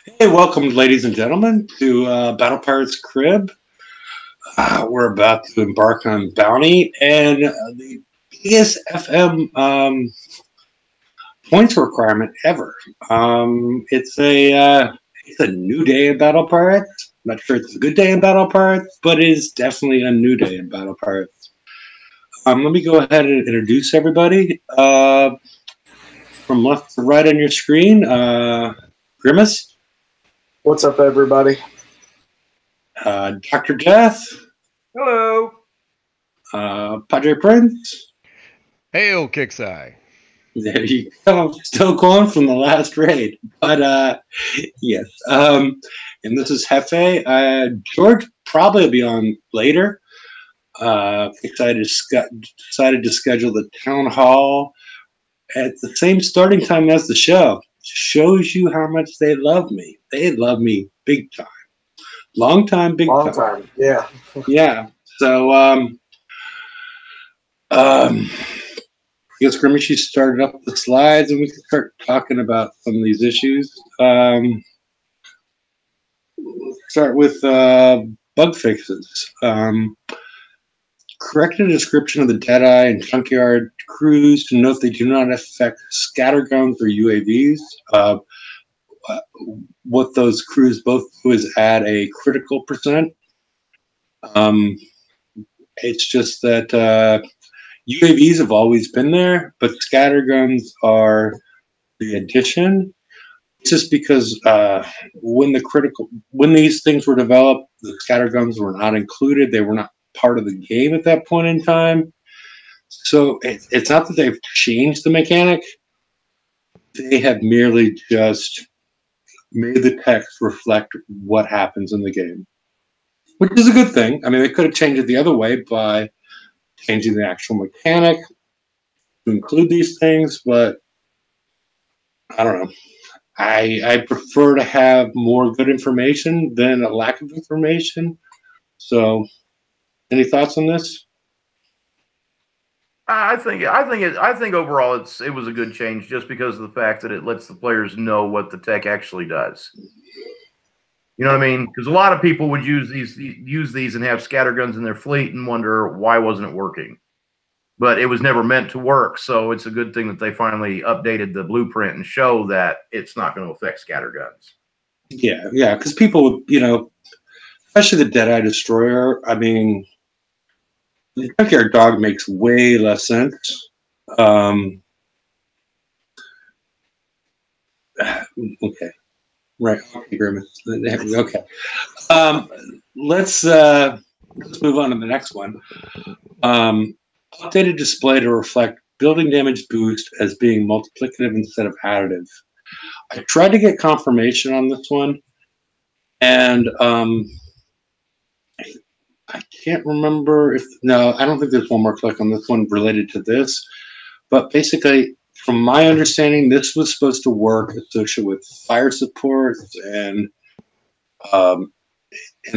Hey, welcome, ladies and gentlemen, to Battle Pirates Crib. We're about to embark on Bounty and the biggest FM points requirement ever. It's a new day in Battle Pirates. I'm not sure it's a good day in Battle Pirates, but it is definitely a new day in Battle Pirates. Let me go ahead and introduce everybody. From left to right on your screen, Grimace. What's up, everybody? Dr. Death. Hello. Padre Prince. Hail, Kixeye. There you go. Still going from the last raid. But yes. And this is Hefe. George probably will be on later. Decided to schedule the town hall at the same starting time as the show. Shows you how much they love me. They love me big time. Long time, big time. Yeah. Yeah. So, I guess Grimace, you started up the slides, and we can start talking about some of these issues. Start with bug fixes. Correct a description of the Deadeye and Junkyard crews to note they do not affect scatterguns or UAVs. What those crews both do is add a critical percent. It's just that UAVs have always been there, but scatterguns are the addition. It's just because when these things were developed, the scatterguns were not included. They were not part of the game at that point in time. So it's not that they've changed the mechanic. They have merely just made the text reflect what happens in the game, which is a good thing. I mean, they could have changed it the other way by changing the actual mechanic to include these things, but I don't know. I prefer to have more good information than a lack of information. So, any thoughts on this? I think overall it was a good change just because of the fact that it lets the players know what the tech actually does. You know what I mean? Because a lot of people would use these and have scatterguns in their fleet and wonder why wasn't it working. But it was never meant to work, so it's a good thing that they finally updated the blueprint and show that it's not going to affect scatterguns. Yeah, because people, especially the Deadeye Destroyer. I mean, the Junkyard Dog makes way less sense. Okay, right. Okay, let's move on to the next one. Updated display to reflect building damage boost as being multiplicative instead of additive. I tried to get confirmation on this one, and I can't remember I don't think there's one more click on this one related to this, but basically, from my understanding, this was supposed to work associated with fire support and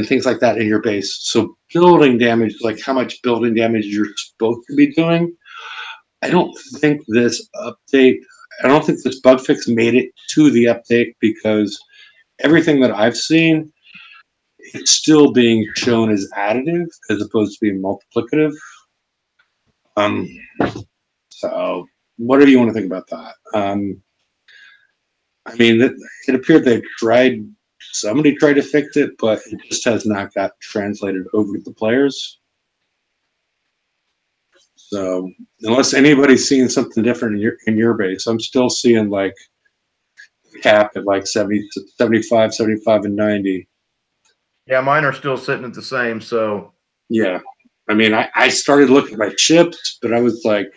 things like that in your base. So building damage, like how much building damage you're supposed to be doing. I don't think this bug fix made it to the update because everything that I've seen, it's still being shown as additive as opposed to being multiplicative. So whatever you want to think about that. I mean, it appeared somebody tried to fix it, but it just has not got translated over to the players. So unless anybody's seeing something different in your base, I'm still seeing like cap at like 70, 75, 75, and 90. Yeah, mine are still sitting at the same. So yeah, I mean, I started looking at my chips, but I was like,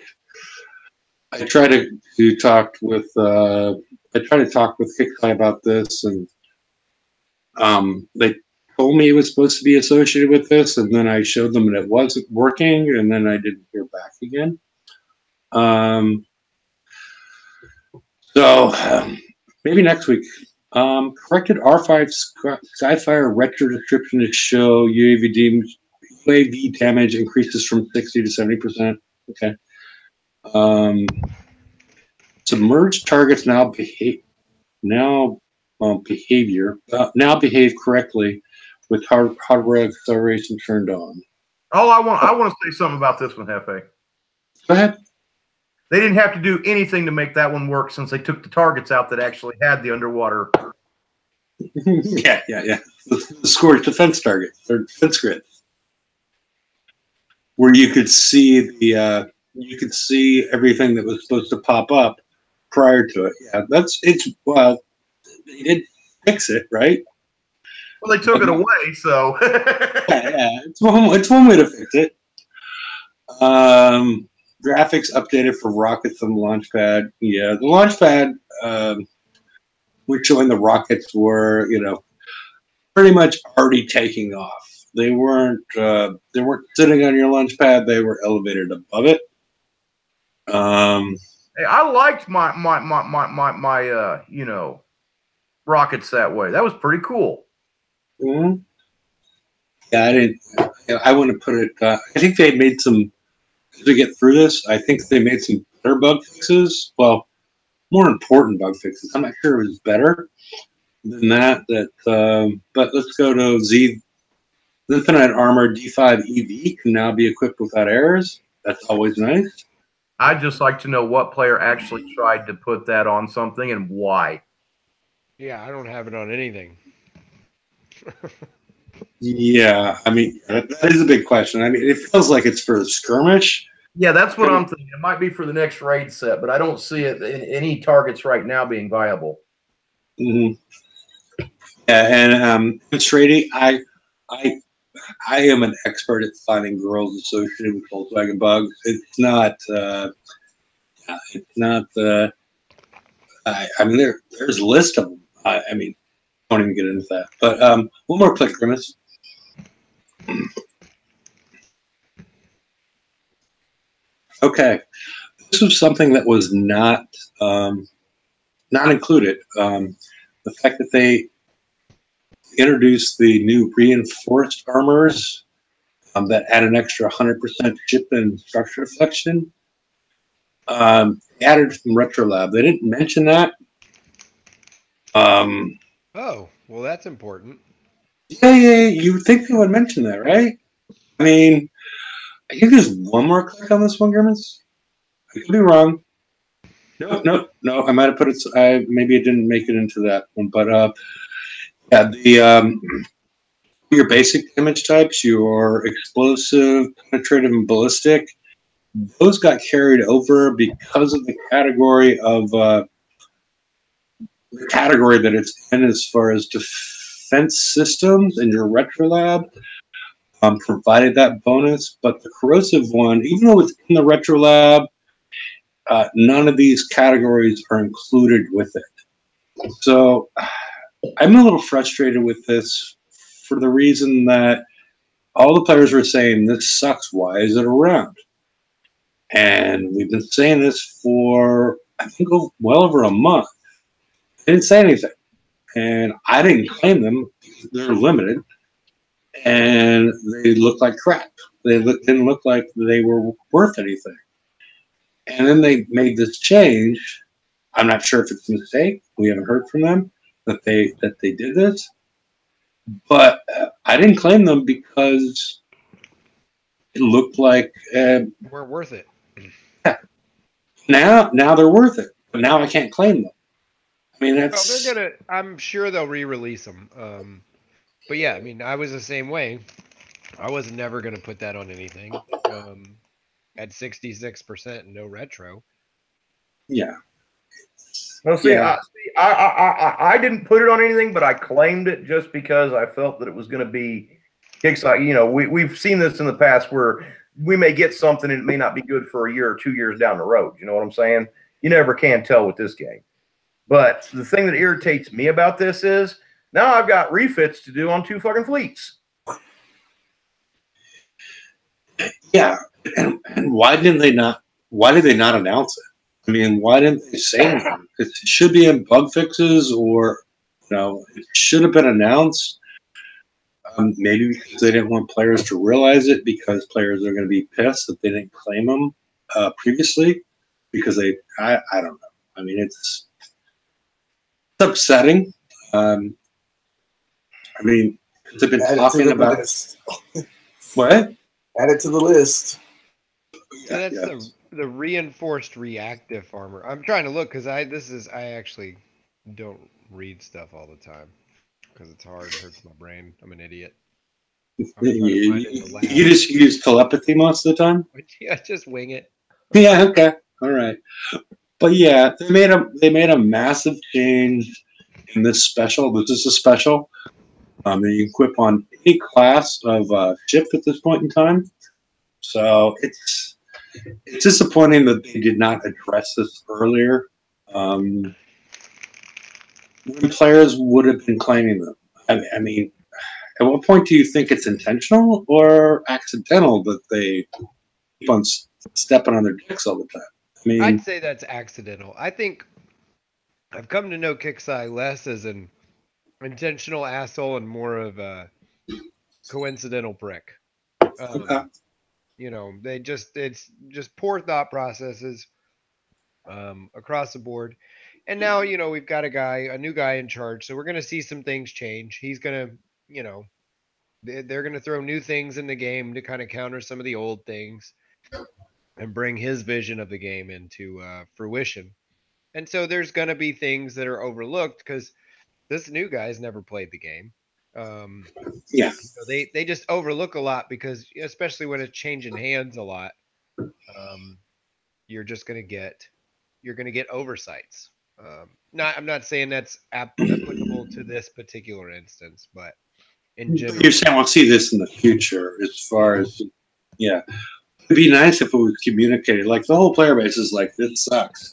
I tried to talk with Kixeye about this, and they told me it was supposed to be associated with this, and then I showed them that it wasn't working, and then I didn't hear back again. So maybe next week. Corrected R5 Skyfire retro description to show UAV damage increases from 60 to 70%. Okay. Submerged targets now behavior now behave correctly with hardware acceleration turned on. Oh, I want to say something about this one, Hefe. Go ahead. They didn't have to do anything to make that one work since they took the targets out that actually had the underwater. yeah. The scored defense target or defense grid, where you could see everything that was supposed to pop up prior to it. Yeah, well, they did fix it, right? Well, they took it away, so yeah, it's one way to fix it. Graphics updated for rockets on the launch pad. Yeah, the launch pad, which when the rockets were, pretty much already taking off. They weren't sitting on your launch pad. They were elevated above it. Hey, I liked my rockets that way. That was pretty cool. Mm-hmm. Yeah, I didn't. I want to put it. I think they made some. To get through this, I think they made some better bug fixes. Well, more important bug fixes. I'm not sure it was better than that. But let's go to Z. The Infinite Armor D5 EV can now be equipped without errors. That's always nice. I'd just like to know what player actually tried to put that on something and why. Yeah, I don't have it on anything. Yeah, I mean, that is a big question. I mean, it feels like it's for skirmish. Yeah, that's what I'm thinking. It might be for the next raid set, but I don't see it in any targets right now being viable. Mm-hmm. Yeah, and Trady, I am an expert at finding girls associated with Volkswagen bugs. It's not. I mean, there's a list of them. I mean, I won't even get into that. But one more click, Grimace. Okay, this was something that was not included. The fact that they introduced the new reinforced armors that add an extra 100% ship and structure reflection. Added from RetroLab. They didn't mention that. Oh, well, that's important. Yeah. You would think they would mention that, right? I mean, I think there's one more click on this one, Grimace. I could be wrong. No. I might have put it. Maybe it didn't make it into that one, but yeah, the your basic damage types, your explosive, penetrative, and ballistic, those got carried over because of the category that it's in as far as defense systems, and your RetroLab provided that bonus. But the corrosive one, even though it's in the RetroLab, none of these categories are included with it. So I'm a little frustrated with this for the reason that all the players were saying, this sucks, why is it around? And we've been saying this for, I think, well over a month. They didn't say anything. And I didn't claim them. They're limited. And they look like crap. They didn't look like they were worth anything. And then they made this change. I'm not sure if it's a mistake. We haven't heard from them that they did this. But I didn't claim them because it looked like We're worth it. Yeah. Now they're worth it, but now I can't claim them. I mean, that's. Well, I'm sure they'll re-release them. But yeah, I mean, I was the same way. I was never gonna put that on anything. At 66% no retro. Yeah. Well, see, Yeah. I didn't put it on anything, but I claimed it just because I felt that it was going to be kickstarted. You know, we've seen this in the past where we may get something and it may not be good for a year or 2 years down the road. You know what I'm saying? You never can tell with this game. But the thing that irritates me about this is now I've got refits to do on 2 fucking fleets. Yeah, and why did they not announce it? I mean, why didn't they say anything? It should be in bug fixes, or it should have been announced. Maybe because they didn't want players to realize it, because players are going to be pissed that they didn't claim them previously. Because I don't know. I mean, it's upsetting. I mean, they've been Add it to talking the about list. what? Add it to the list. So that's Yeah. the reinforced reactive armor. I'm trying to look because I actually don't read stuff all the time because it's hard, it hurts my brain. I'm an idiot. I'm trying to find it in the lab. You just use telepathy most of the time. Yeah, just wing it. Yeah. Okay. All right. But yeah, they made a massive change in this special. This is a special. You equip on any class of ship at this point in time. So it's disappointing that they did not address this earlier. When players would have been claiming them. I mean, at what point do you think it's intentional or accidental that they keep on stepping on their dicks all the time? I mean, I'd say that's accidental. I think I've come to know Kixeye less as an intentional asshole and more of a coincidental prick. okay. You know, it's just poor thought processes across the board. And now, you know, we've got a new guy in charge, so we're going to see some things change. He's going to, you know, they're going to throw new things in the game to kind of counter some of the old things and bring his vision of the game into fruition. And so there's going to be things that are overlooked because this new guy's never played the game. Yeah. You know, they just overlook a lot because, especially when it's changing hands a lot, you're just going to get oversights. I'm not saying that's applicable to this particular instance, but in general, You're saying we'll see this in the future as far as, yeah. It'd be nice if it was communicated. Like the whole player base is like, this sucks.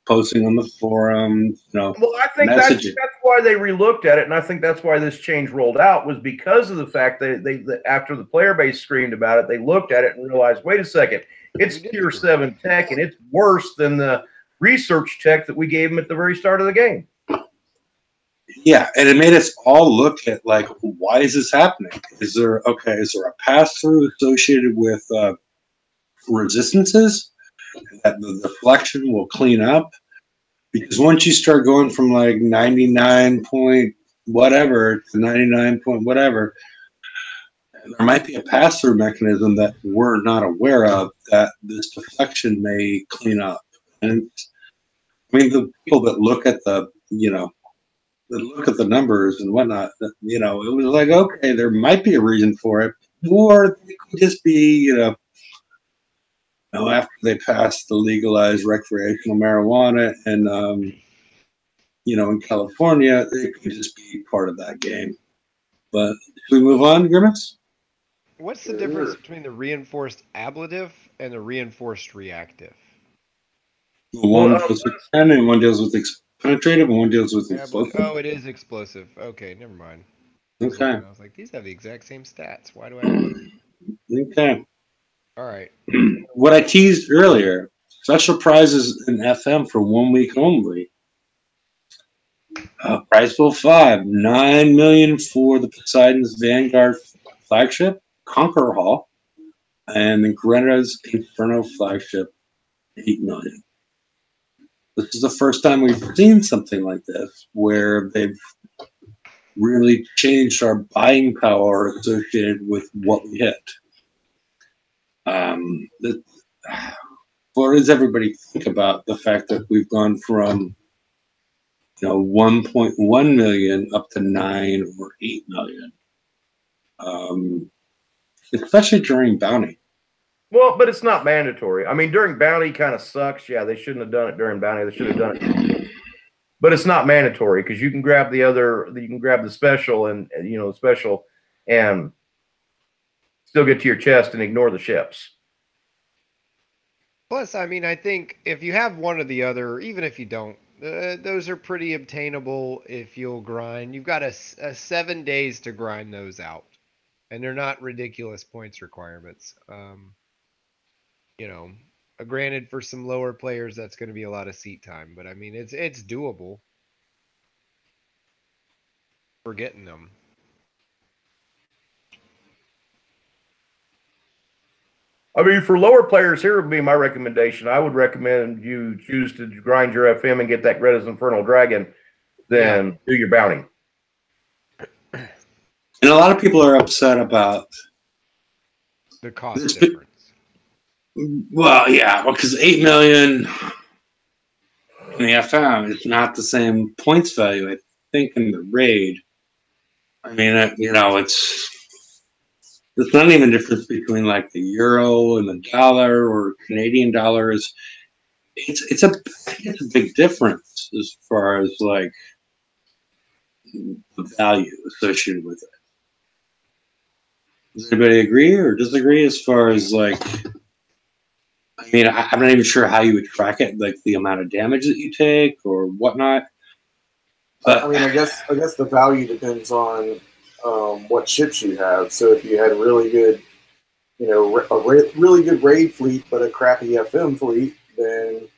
Posting on the forum, you know. Well, I think that's why they relooked at it, and I think that's why this change rolled out was because of the fact that they after the player base screamed about it, they looked at it and realized, wait a second, it's tier 7 tech, and it's worse than the research tech that we gave them at the very start of the game. Yeah, and it made us all look at like, why is this happening? Is there a pass through associated with resistances that the deflection will clean up? Because once you start going from like 99 point whatever to 99 point whatever, there might be a pass through mechanism that we're not aware of that this deflection may clean up. And I mean, the people that look at the, you know, that look at the numbers and whatnot, you know, it was like, okay, there might be a reason for it, or it could just be, you know, after they passed the legalized recreational marijuana and, you know, in California, it could just be part of that game. But should we move on, Grimace? what's the difference between the reinforced ablative and the reinforced reactive? One deals with 10 and one deals with penetrative and one deals with explosive. Oh, it is explosive. Okay, never mind. Okay. I was like, these have the exact same stats. Why do I have these? Okay. All right. What I teased earlier, special prizes in FM for 1 week only. Prize pool 5, $9 million for the Poseidon's Vanguard flagship, Conqueror Hall, and the Greta's Inferno flagship, $8 million. This is the first time we've seen something like this, where they've really changed our buying power associated with what we hit. What does everybody think about the fact that we've gone from, you know, 1.1 million up to 9 or 8 million, especially during bounty? Well, but it's not mandatory. I mean, during bounty kind of sucks. Yeah, they shouldn't have done it during bounty. They should have done it. But it's not mandatory because you can grab the special and, you know, the special and still get to your chest and ignore the ships. Plus, I mean, I think if you have one or the other, even if you don't, those are pretty obtainable if you'll grind. You've got a 7 days to grind those out, and they're not ridiculous points requirements. You know, granted, for some lower players, that's going to be a lot of seat time, but I mean, it's doable for getting them. I mean, for lower players, here would be my recommendation. I would recommend you choose to grind your FM and get that Greta's Infernal Dragon, then do your bounty. And a lot of people are upset about The cost this. difference. Well, yeah, because 8 million in the FM is not the same points value, I think, in the raid. I mean, it's not even a difference between like the euro and the dollar or Canadian dollars. It's a big difference as far as like the value associated with it. Does anybody agree or disagree as far as like? I mean, I'm not even sure how you would track it, like the amount of damage that you take or whatnot. But I mean, I guess the value depends on what ships you have. So if you had really good, really good raid fleet, but a crappy FM fleet, then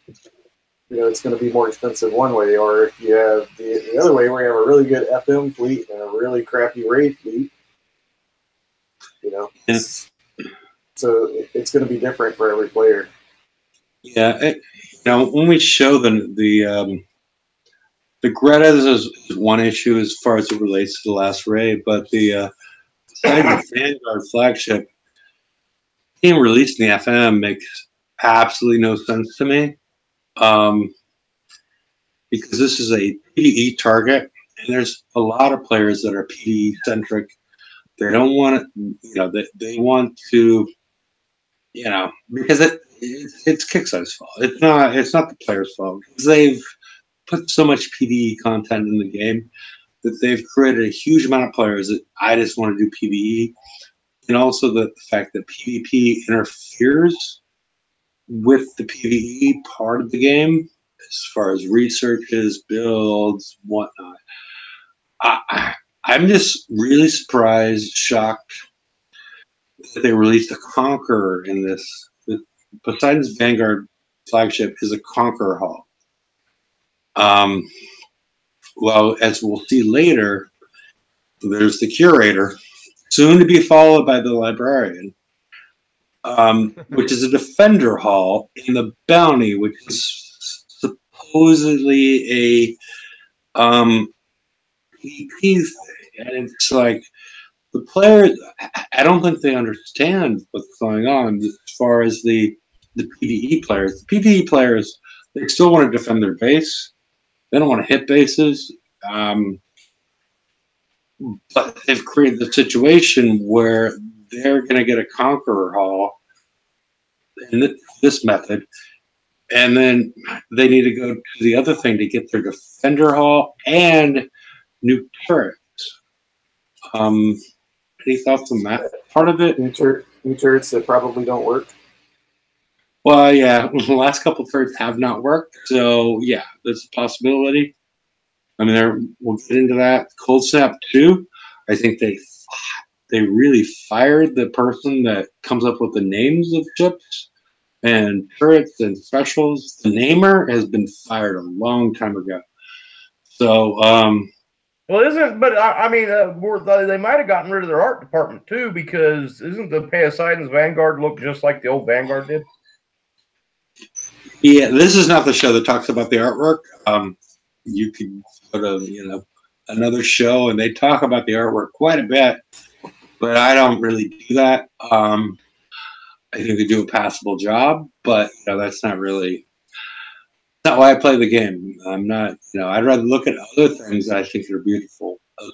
it's going to be more expensive one way. Or if you have the other way, where you have a really good FM fleet and a really crappy raid fleet, yeah. So it's going to be different for every player. Yeah, when we show the Greta's is one issue as far as it relates to the last raid, but the Vanguard flagship being released in the FM makes absolutely no sense to me, because this is a PvE target, and there's a lot of players that are PvE centric. They don't want it, they want to, because it's Kickstarter's fault. It's not the player's fault, because they've put so much PvE content in the game that they've created a huge amount of players that I just want to do PvE, and also the fact that PvP interferes with the PvE part of the game as far as researches, builds, whatnot. I'm just really surprised, shocked that they released a Conqueror in this. Poseidon's Vanguard flagship is a Conqueror hull. Well, as we'll see later, there's the Curator, soon to be followed by the Librarian, which is a Defender hull, and the Bounty, which is supposedly a PvP thing. And it's like, the players, I don't think they understand what's going on as far as the PvE players. The PvE players, they still want to defend their base. They don't want to hit bases. But they've created the situation where they're going to get a Conqueror hull in this method, and then they need to go to the other thing to get their Defender hull and new turrets. Any thoughts on that part of it? New turrets that probably don't work. Well, yeah, the last couple of turrets have not worked, so yeah, there's a possibility. I mean, we'll get into that. Cold Snap 2, I think they really fired the person that comes up with the names of ships and turrets and specials. The namer has been fired a long time ago. So, well, I mean, they might have gotten rid of their art department too, because isn't the Poseidon's Vanguard look just like the old Vanguard did? Yeah, this is not the show that talks about the artwork. You can go to, another show and they talk about the artwork quite a bit, but I don't really do that. I think they do a passable job, but that's not why I play the game. I'm not, I'd rather look at other things that I think are beautiful, as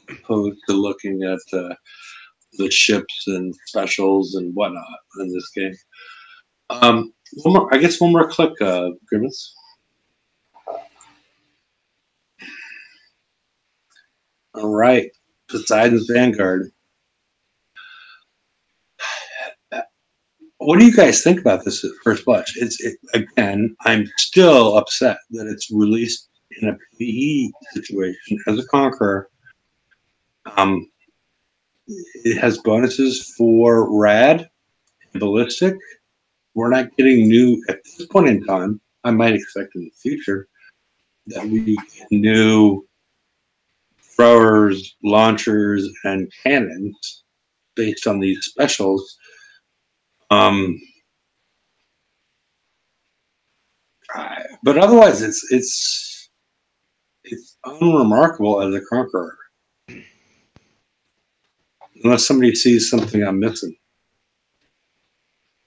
opposed to looking at the ships and specials and whatnot in this game. One more click, Grimace. All right, Poseidon's Vanguard. What do you guys think about this at first blush? Again, I'm still upset that it's released in a PvE situation as a Conqueror. It has bonuses for Rad and Ballistic. We're not getting new at this point in time. I might expect in the future that we get new throwers, launchers, and cannons based on these specials. But otherwise, it's unremarkable as a Conqueror. unless somebody sees something I'm missing.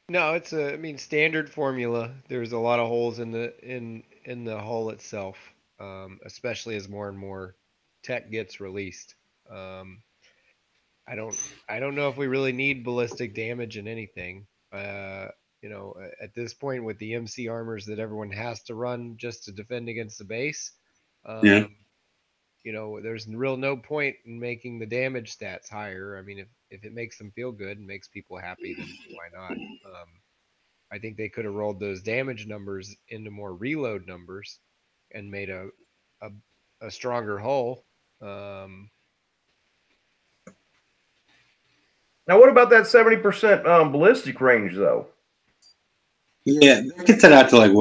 No, it's a, I mean, standard formula. There's a lot of holes in the hull itself, especially as more and more tech gets released. Um, I don't know if we really need ballistic damage in anything. At this point with the MC armors that everyone has to run just to defend against the base, Yeah. um, there's real no point in making the damage stats higher. I mean, if it makes them feel good and makes people happy, then why not? I think they could have rolled those damage numbers into more reload numbers and made a, a stronger hull. Now, what about that 70% ballistic range, though? Yeah, that gets it out to like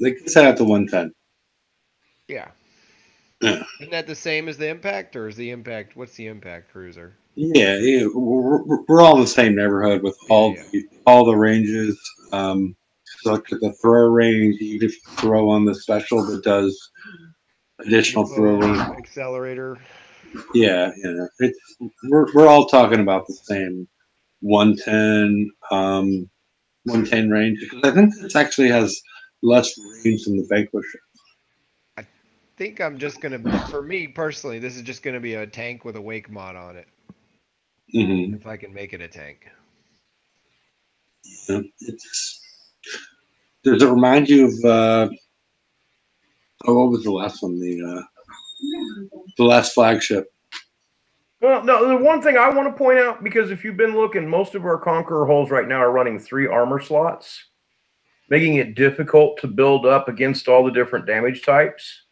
that gets it out to 110. Yeah. Yeah. Isn't that the same as the impact, or is the impact? What's the impact cruiser? Yeah, we're all in the same neighborhood with all the ranges. So look at the throw range. You just throw on the special that does additional throw range. Accelerator. Yeah, we're all talking about the same 110 110 range. I think this actually has less range than the Vanquisher. I think I'm just gonna, for me personally, this is just gonna be a tank with a wake mod on it. Mm-hmm. If I can make it a tank. Yeah, does it remind you of what was the last one? The last Flagship. Well, no, the one thing I want to point out, because if you've been looking, most of our Conqueror hulls right now are running 3 armor slots, making it difficult to build up against all the different damage types.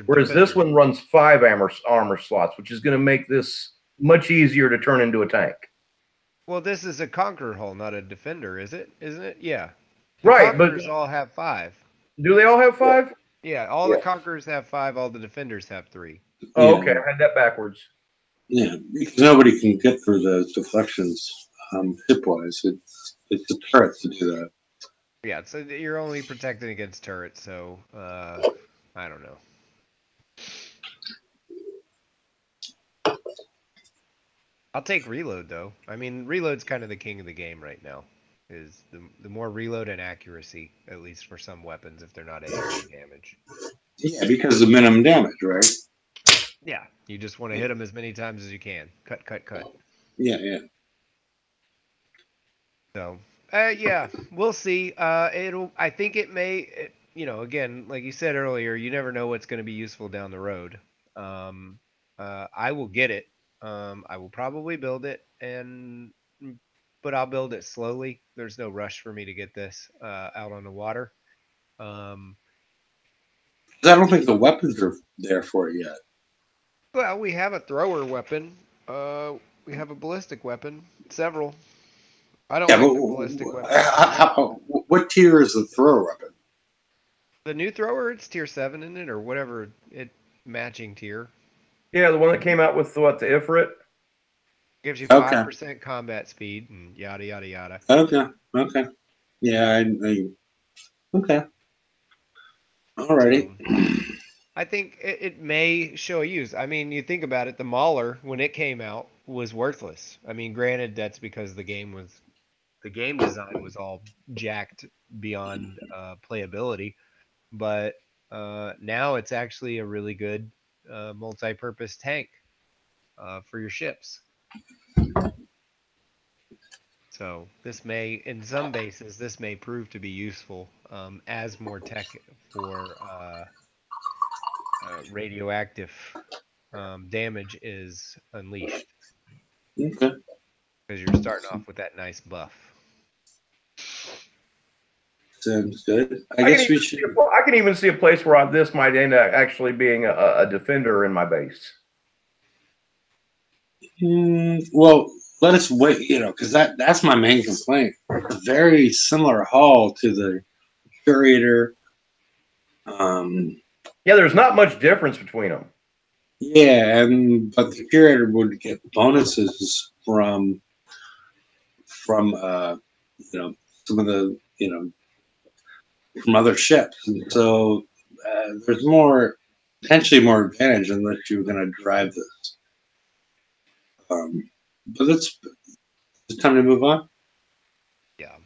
Whereas this one runs 5 armor slots, which is going to make this much easier to turn into a tank. Well, this is a Conqueror hull, not a Defender, is it? Isn't it? Yeah. Right, Conquerors all have 5. Do they all have 5? Yeah, all the Conquerors have 5. All the Defenders have 3. Oh, okay, I had that backwards. Yeah, because nobody can get through those deflections ship-wise. It's the turrets to do that. Yeah, so you're only protecting against turrets, so I don't know. I'll take reload though. I mean, reload's kind of the king of the game right now. Is the more reload and accuracy, at least for some weapons, if they're not AoE damage. Yeah, because of minimum damage, right? Yeah, you just want to hit them as many times as you can. Cut, cut, cut. Yeah. So, yeah, we'll see. I think it may, again, like you said earlier, you never know what's going to be useful down the road. I will get it. I will probably build it, but I'll build it slowly. There's no rush for me to get this out on the water. I don't think the weapons are there for it yet. Well, we have a thrower weapon. We have a ballistic weapon. Several. I don't like the ballistic weapon. What tier is the thrower weapon? The new thrower, it's tier 7 in it, or whatever it matching tier. Yeah, the one that came out with the Ifrit. Gives you 5% combat speed and yada yada yada. Okay. Yeah, okay. Alrighty. So, I think it may show use. I mean, you think about it, the Mauler, when it came out, was worthless. I mean, granted, that's because the game design was all jacked beyond playability, but now it's actually a really good multi-purpose tank for your ships. So this may, in some bases, this may prove to be useful as more tech for radioactive damage is unleashed. Okay. Because you're starting off with that nice buff. Sounds good. I guess we should. I can even see a place where this might end up actually being a defender in my base. Well, let us wait, because that's my main complaint. A very similar hull to the Curator. Yeah, there's not much difference between them. Yeah, but the Curator would get bonuses from some of the from other ships, and so there's potentially more advantage unless you're going to drive this. But it's time to move on. Yeah.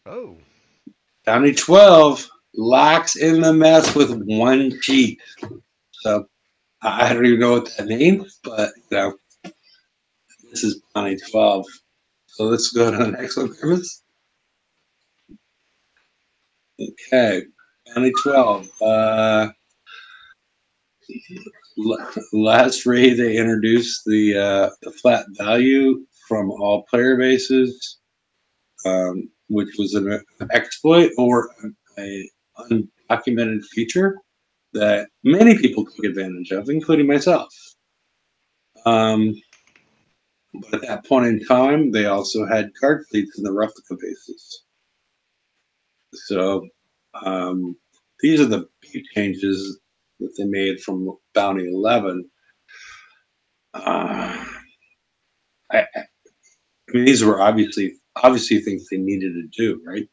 Oh. Bounty 12 locks in the mess with one cheat. So I don't even know what that means, but this is Bounty 12. So let's go to the next one, Grimace. Okay, Bounty 12. Last raid they introduced the flat value from all player bases, which was an exploit or a undocumented feature that many people took advantage of, including myself. But at that point in time, they also had card fleets in the replica bases. So these are the big changes that they made from Bounty 11. I mean, these were obviously things they needed to do, right?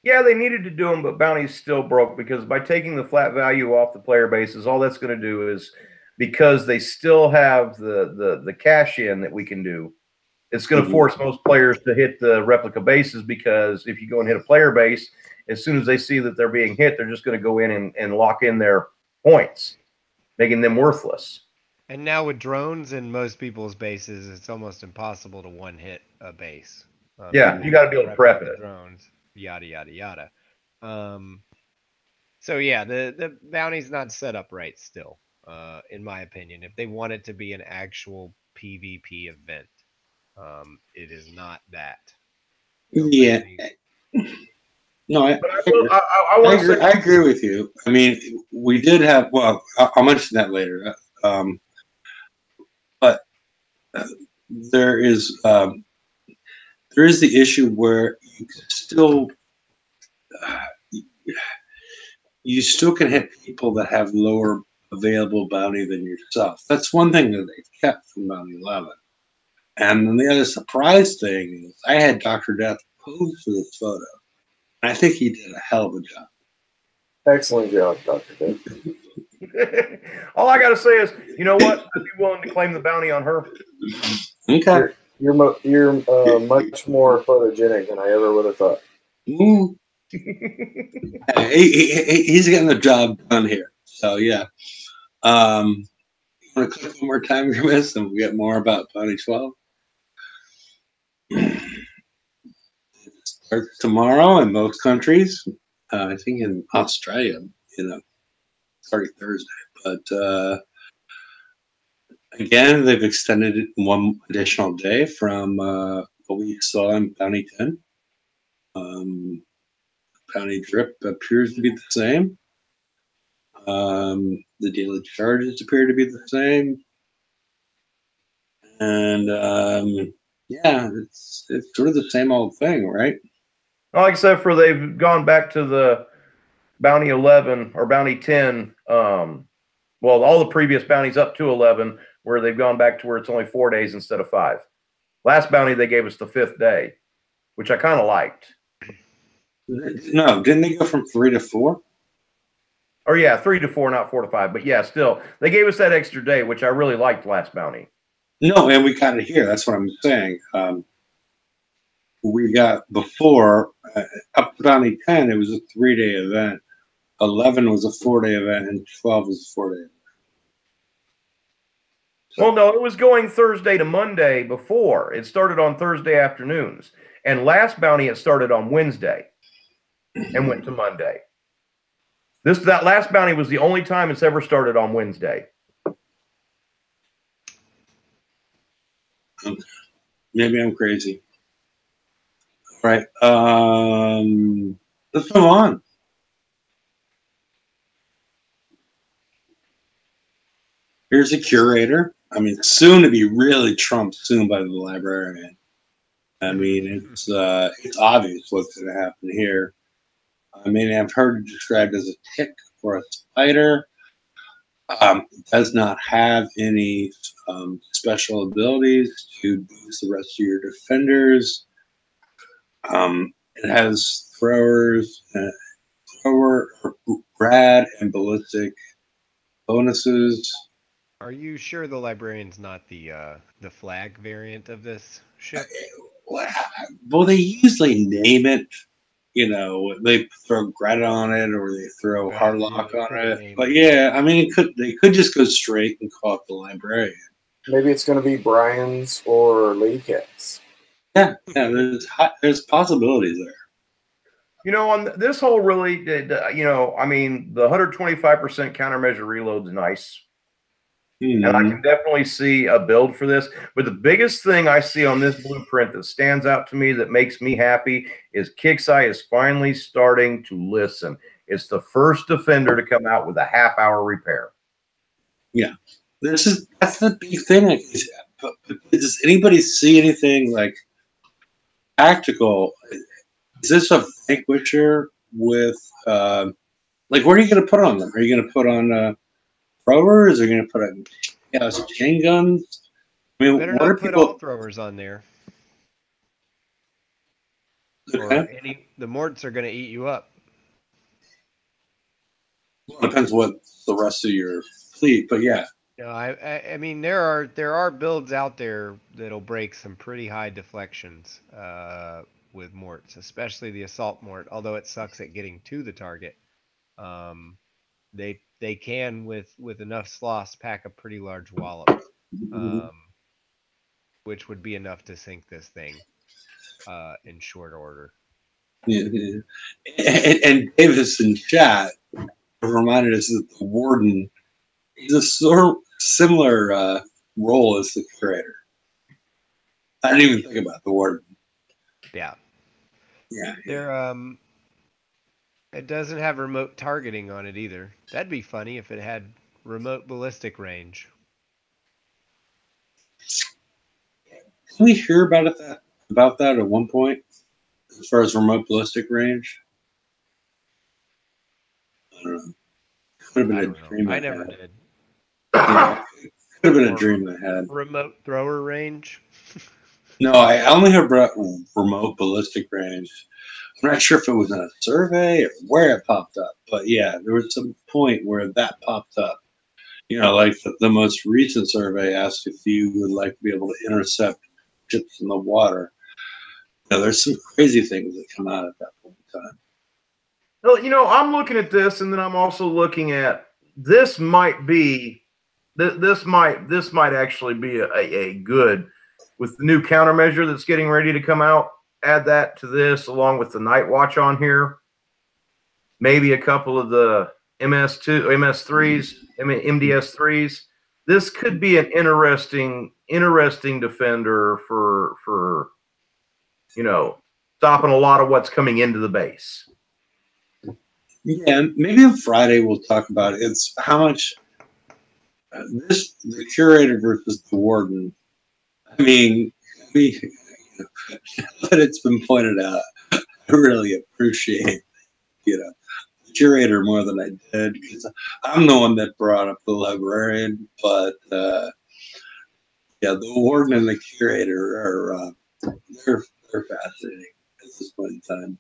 Yeah, they needed to do them, but Bounty's still broke because by taking the flat value off the player bases, all that's going to do is, because they still have the cash in that we can do, it's going to force most players to hit the replica bases, because if you go and hit a player base, as soon as they see that they're being hit, they're just going to go in and lock in their points, making them worthless. And now with drones in most people's bases, it's almost impossible to one hit a base. Yeah, you got to be able to prep it. Drones, yada yada yada. So yeah, the bounty's not set up right still, in my opinion. If they want it to be an actual PvP event, it is not that. Yeah. No, I agree with you. I mean, we did have. Well, I'll mention that later. But there is the issue where you still can hit people that have lower available bounty than yourself. That's one thing that they've kept from Bounty 11. And then the other surprise thing is I had Dr. Death pose for this photo. And I think he did a hell of a job. Excellent job, Dr. Death. All I got to say is, you know what? I'd be willing to claim the bounty on her. Okay. You're much more photogenic than I ever would have thought. He's getting the job done here. So, yeah. Want to click one more time, Grimace, and we'll get more about Bounty 12? It starts tomorrow in most countries. I think in Australia, starting Thursday. But again, they've extended it one additional day from what we saw in Bounty 10. Bounty Drip appears to be the same. The daily charges appear to be the same. And yeah, it's sort of the same old thing, right? Well, except for they've gone back to the Bounty 11 or Bounty 10. Well, all the previous bounties up to 11, where they've gone back to where it's only 4 days instead of 5. Last bounty, they gave us the 5th day, which I kind of liked. No, didn't they go from 3 to 4? Or yeah, 3 to 4, not 4 to 5. But yeah, still, they gave us that extra day, which I really liked last bounty. No, and we got it here. That's what I'm saying. We got before, up to Bounty 10, it was a 3-day event. 11 was a 4-day event, and 12 was a 4-day event. Well, no, it was going Thursday to Monday before. It started on Thursday afternoons. And last bounty, it started on Wednesday and went to Monday. That last bounty was the only time it's ever started on Wednesday. Maybe I'm crazy. All right. Let's move on. Here's a curator. I mean, soon to be really trumped soon by the librarian. I mean, it's obvious what's going to happen here. I mean, I've heard it described as a tick or a spider. Does not have any special abilities to boost the rest of your defenders. It has thrower, rad, and ballistic bonuses. Are you sure the librarian's not the flag variant of this ship? Well, they usually name it. You know, they throw Greta on it or they throw Harlock on it. But yeah, I mean, they could just go straight and call it the librarian. Maybe it's going to be Brian's or Lady Cat's. Yeah, there's possibilities there. You know, on this whole really, you know, I mean, the 125% countermeasure reload's nice. And I can definitely see a build for this. But the biggest thing I see on this blueprint that stands out to me that makes me happy is Kixeye is finally starting to listen. It's the first defender to come out with a half-hour repair. Yeah, that's the big thing. But does anybody see anything like tactical? Is this a Vanquisher with like what are you going to put on them? Are you going to put on throwers? Are you going to put on chain guns? I mean, Better what not are put people? all throwers on there. Okay. Or the morts are going to eat you up. Well, it depends what the rest of your fleet, but yeah. No, I mean there are builds out there that'll break some pretty high deflections with morts, especially the assault mort. Although it sucks at getting to the target, they can with enough sloths pack a pretty large wallop, which would be enough to sink this thing in short order. Yeah. And Davis in chat reminded us that the warden is a sort of similar role as the curator. I didn't even think about the warden. Yeah. Yeah. There it doesn't have remote targeting on it either. That'd be funny if it had remote ballistic range. Can we hear about that at one point as far as remote ballistic range? I don't know. Could have been a dream I never did. Yeah, could have been a dream I had. Remote thrower range? No, I only heard about remote ballistic range. I'm not sure if it was in a survey or where it popped up, but yeah, there was some point where that popped up. You know, like the most recent survey asked if you would like to be able to intercept ships in the water. You know, there's some crazy things that come out at that point in time. Well, you know, I'm looking at this, and then I'm also looking at this. Might be this might actually be a good with the new countermeasure that's getting ready to come out. Add that to this along with the Night Watch on here. Maybe a couple of the MS2, MS3s, MDS3s. This could be an interesting defender for you know, stopping a lot of what's coming into the base. Yeah, maybe on Friday we'll talk about it. It's how much the curator versus the warden. I mean, but it's been pointed out. I really appreciate, the curator more than I did because I'm the one that brought up the librarian. But yeah, the warden and the curator are they're fascinating at this point in time.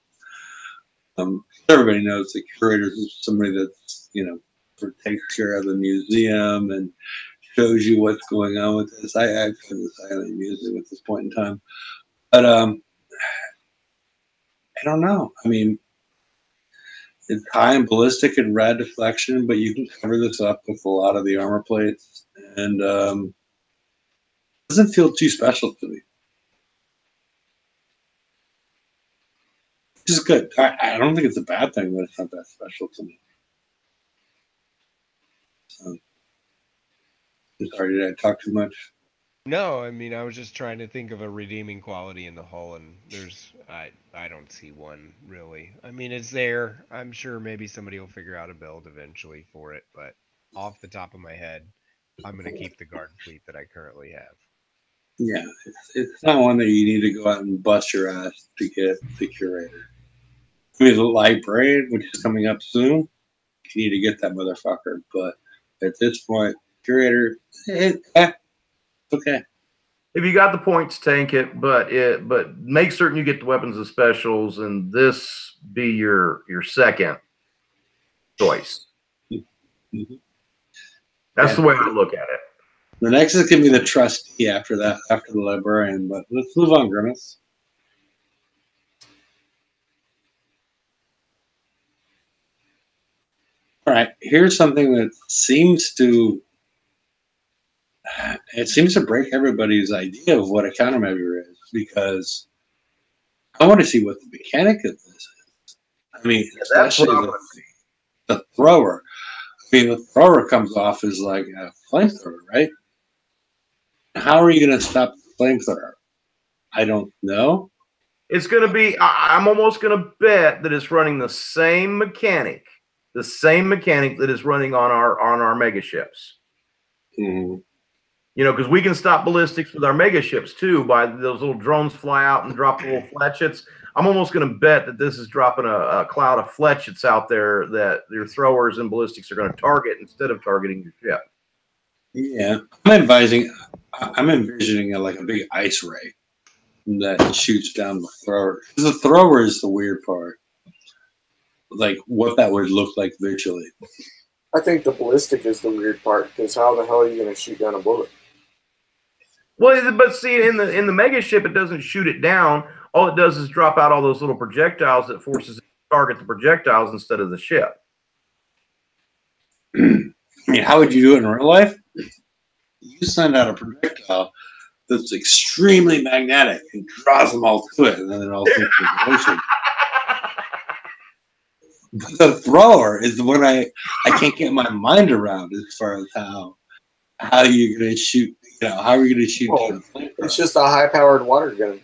Everybody knows the curator is somebody that's sort of takes care of the museum and shows you what's going on with this. I find this highly amusing at this point in time, but I don't know. I mean, it's high in ballistic and rad deflection, but you can cover this up with a lot of the armor plates, and doesn't feel too special to me. Which is good. I don't think it's a bad thing that it's not that special to me. So, sorry, did I talk too much? No, I mean I was just trying to think of a redeeming quality in the hull, and I don't see one really. I mean it's there. I'm sure maybe somebody will figure out a build eventually for it, but off the top of my head, I'm gonna keep the guard fleet that I currently have. Yeah, it's not one that you need to go out and bust your ass to get the curator. I mean, the librarian, which is coming up soon, you need to get that motherfucker. But at this point, curator, okay. If you got the points, tank it, but make certain you get the weapons and specials, and this be your second choice. Mm-hmm. That's the way I look at it. The next is going to be the trustee after that, after the librarian. But let's move on, Grimace. All right, here's something that seems to break everybody's idea of what a countermeasure is, because I want to see what the mechanic of this is. I mean, That's what especially the thrower. I mean, the thrower comes off as like a flamethrower, right? How are you going to stop the flamethrower? I don't know. It's going to be, I'm almost going to bet that it's running the same mechanic that is running on our mega ships. Mm-hmm. You know, because we can stop ballistics with our mega ships too by those little drones fly out and drop the little fletchets. I'm almost going to bet that this is dropping a cloud of fletchets out there that your throwers and ballistics are going to target instead of targeting your ship. Yeah, I'm envisioning like a big ice ray that shoots down the thrower. The thrower is the weird part, like what that would look like visually. I think the ballistic is the weird part, because how the hell are you going to shoot down a bullet? Well, but see, in the mega ship, it doesn't shoot it down. All it does is drop out all those little projectiles that forces it to target the projectiles instead of the ship. I mean, how would you do it in real life? You send out a projectile that's extremely magnetic and draws them all to it, and then it all sinks into the ocean. But the thrower is the one I can't get my mind around as far as how you're going to shoot. You know, how are you going to shoot? Well, it's just a high-powered water gun.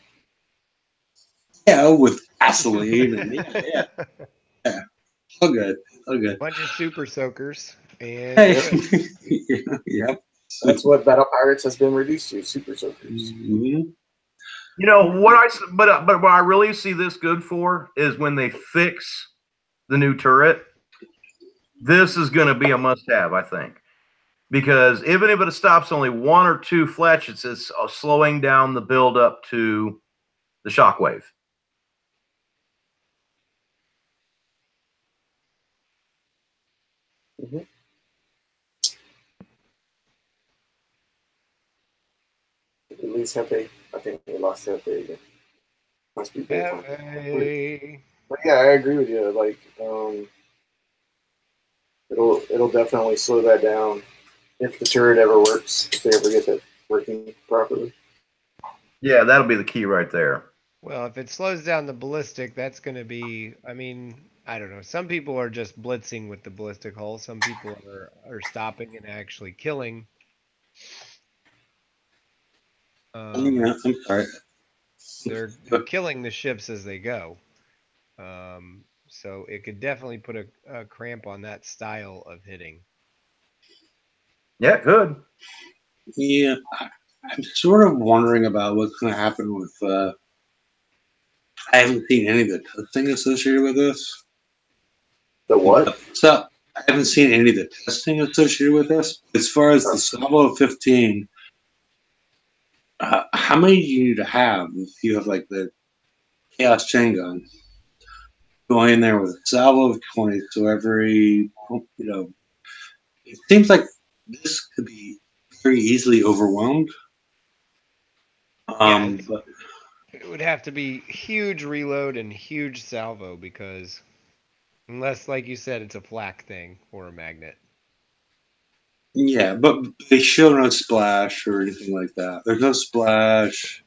Yeah, with gasoline and yeah. Oh good. Bunch of super soakers and Yep. That's what Battle Pirates has been reduced to, super soakers. Mm-hmm. You know what but what I really see this good for is when they fix the new turret. This is going to be a must-have, I think, because even if it stops only one or two fletchets, it's slowing down the build-up to the Shockwave. Mm-hmm. At least Hefe. I think we lost Hefe again. Must be bad. But yeah, I agree with you. Like, it'll definitely slow that down if the turret ever works. If they ever get that working properly. Yeah, that'll be the key right there. Well, if it slows down the ballistic, that's going to be, I mean, I don't know. Some people are just blitzing with the ballistic hull. Some people are stopping and actually killing. I'm sorry. They're killing the ships as they go. So it could definitely put a cramp on that style of hitting. Yeah, good. Yeah, I'm sort of wondering about what's going to happen with. I haven't seen any of the testing associated with this. The what? So I haven't seen any of the testing associated with this. As far as the salvo of 15, how many do you need to have if you have like the chaos chain gun going in there with a salvo of 20? So every, it seems like this could be very easily overwhelmed. But it would have to be huge reload and huge salvo, because unless, like you said, it's a flak thing or a magnet. Yeah, but they show no splash or anything like that. There's no splash.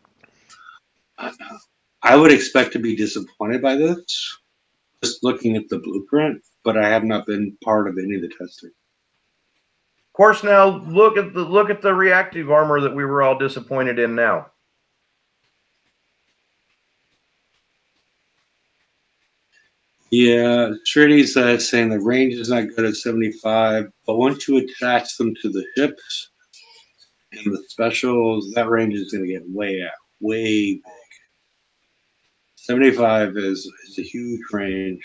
I would expect to be disappointed by this, just looking at the blueprint, but I have not been part of any of the testing. Of course, now look at the reactive armor that we were all disappointed in now. Yeah, Trinity's saying the range is not good at 75, but once you attach them to the ships and the specials, that range is going to get way big. 75 is a huge range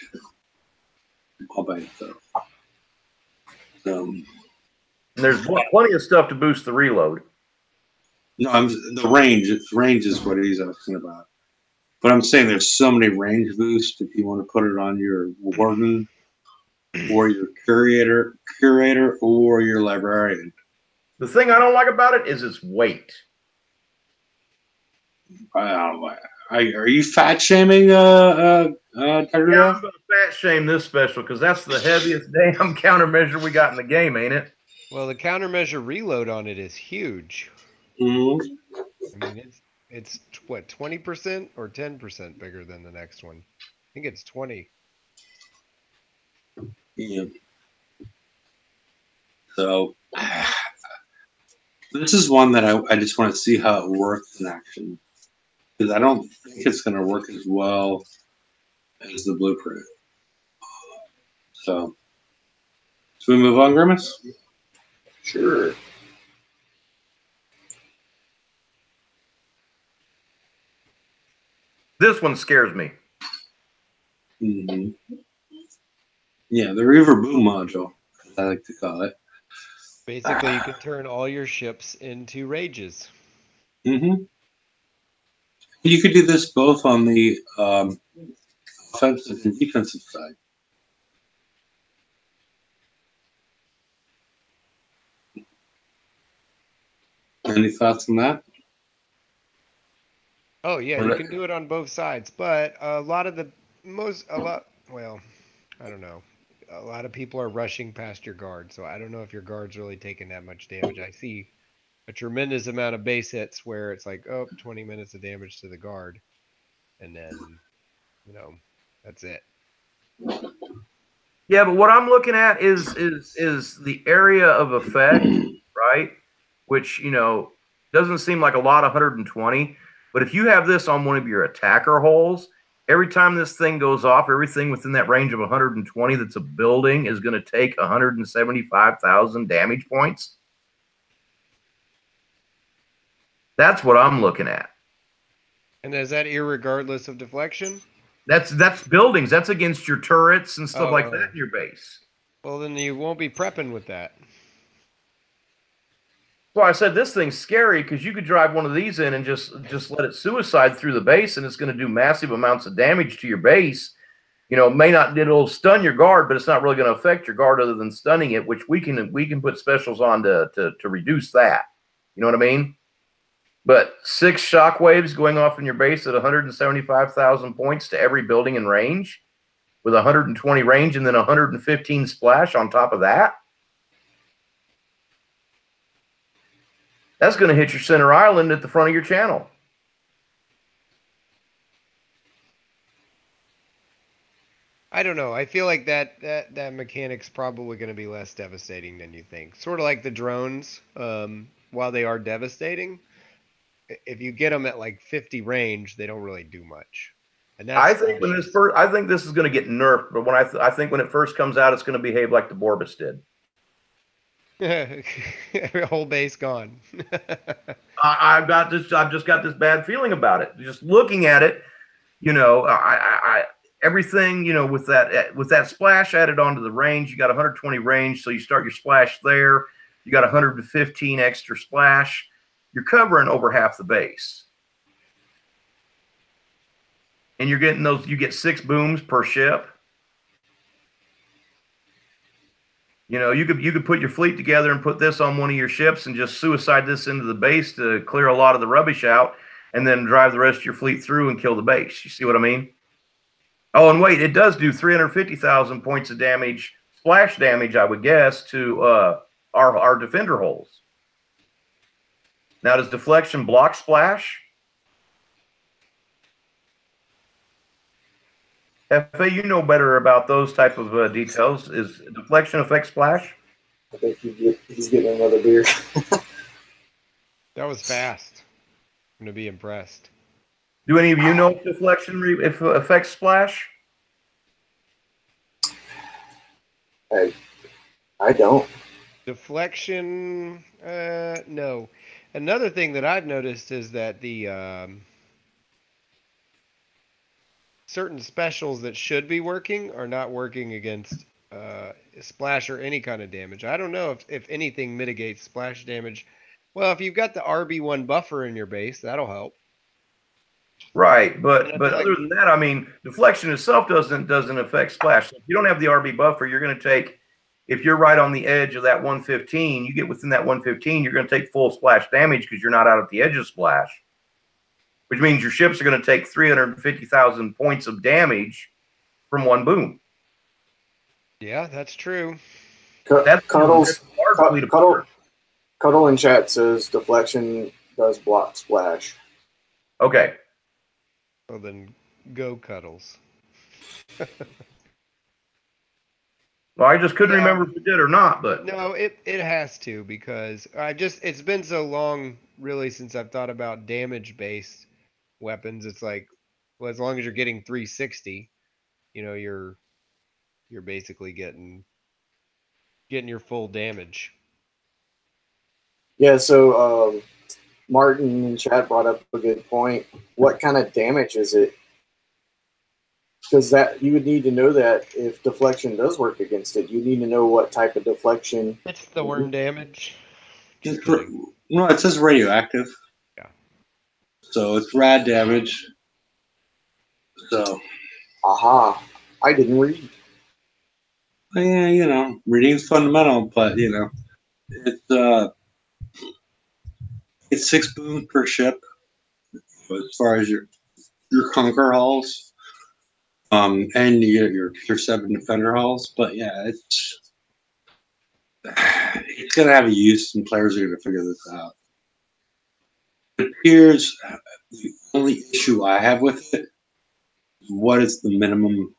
all by itself. There's plenty of stuff to boost the reload. No, the range. Range is what he's asking about. But I'm saying there's so many range boosts if you want to put it on your warden or your curator or your librarian. The thing I don't like about it is its weight. Are you fat shaming Yeah, Tiger? I'm gonna fat shame this special because that's the heaviest damn countermeasure we got in the game, ain't it? Well, the countermeasure reload on it is huge. Mm-hmm. I mean, it's what, 20% or 10% bigger than the next one? I think it's 20. Yeah. So this is one that I just want to see how it works in action, because I don't think it's going to work as well as the blueprint. So, should we move on, Grimace? Sure. This one scares me. Mm-hmm. Yeah, the Reaver Boom module, as I like to call it. Basically, you can turn all your ships into rages. Mm-hmm. You could do this both on the offensive and defensive side. Any thoughts on that? Oh yeah, you can do it on both sides, but a lot of well, I don't know. A lot of people are rushing past your guard, so I don't know if your guard's really taking that much damage. I see a tremendous amount of base hits where it's like, oh, 20 minutes of damage to the guard, and then, that's it. Yeah, but what I'm looking at is the area of effect, right? Which, doesn't seem like a lot of 120. But if you have this on one of your attacker holes, every time this thing goes off, everything within that range of 120 that's a building is going to take 175,000 damage points. That's what I'm looking at. And is that irregardless of deflection? That's buildings. That's against your turrets and stuff like that in your base. Well, then you won't be prepping with that. Well, I said this thing's scary because you could drive one of these in and just let it suicide through the base, and it's going to do massive amounts of damage to your base. It'll stun your guard, but it's not really going to affect your guard other than stunning it, which we can put specials on to reduce that. You know what I mean? But 6 shockwaves going off in your base at 175,000 points to every building in range, with 120 range and then 115 splash on top of that. That's going to hit your center island at the front of your channel. I don't know. I feel like that mechanic's probably going to be less devastating than you think. Sort of like the drones, while they are devastating, if you get them at like 50 range, they don't really do much. And that's I think this is going to get nerfed, but I think when it first comes out, it's going to behave like the Borbus did. Whole base gone. I've just got this bad feeling about it. Just looking at it, everything, with that splash added onto the range, you got 120 range, so you start your splash there. You got 115 extra splash. You're covering over half the base, and you're getting those. You get 6 booms per ship. You could put your fleet together and put this on one of your ships and just suicide this into the base to clear a lot of the rubbish out, and then drive the rest of your fleet through and kill the base. You see what I mean? Oh, and wait, it does do 350,000 points of damage, splash damage, I would guess, to our defender holes. Now, does deflection block splash? FA, you know better about those type of details. Is deflection affect splash? I think he's getting another beer. That was fast. I'm going to be impressed. Do any of you know if deflection affects splash? I don't. Deflection, no. Another thing that I've noticed is that the certain specials that should be working are not working against splash or any kind of damage. I don't know if anything mitigates splash damage. Well, if you've got the RB1 buffer in your base, that'll help. Right, but other than that, deflection itself doesn't affect splash. So if you don't have the RB buffer, you're going to take if you're right on the edge of that 115, you get within that 115, you're going to take full splash damage because you're not out at the edge of splash, which means your ships are going to take 350,000 points of damage from one boom. Yeah, that's true. Cuddle in chat says deflection does block splash. Okay. Well, then go Cuddles. Well, I just couldn't remember if it did or not, but no, it has to, because it's been so long really since I've thought about damage based weapons. It's like, well, as long as you're getting 360, you know, you're basically getting your full damage. Yeah, so Martin in chat brought up a good point. What kind of damage is it? Because that you would need to know that if deflection does work against it, you need to know what type of deflection. It's thorn damage. No, it says radioactive. Yeah. So it's rad damage. So. Aha! I didn't read. Yeah, you know, reading's fundamental, but you know, it's 6 booms per ship as far as your conquer hulls. And you get your tier 7 defender hulls, but yeah, it's gonna have a use, and players are gonna figure this out. It appears the only issue I have with it is what is the minimum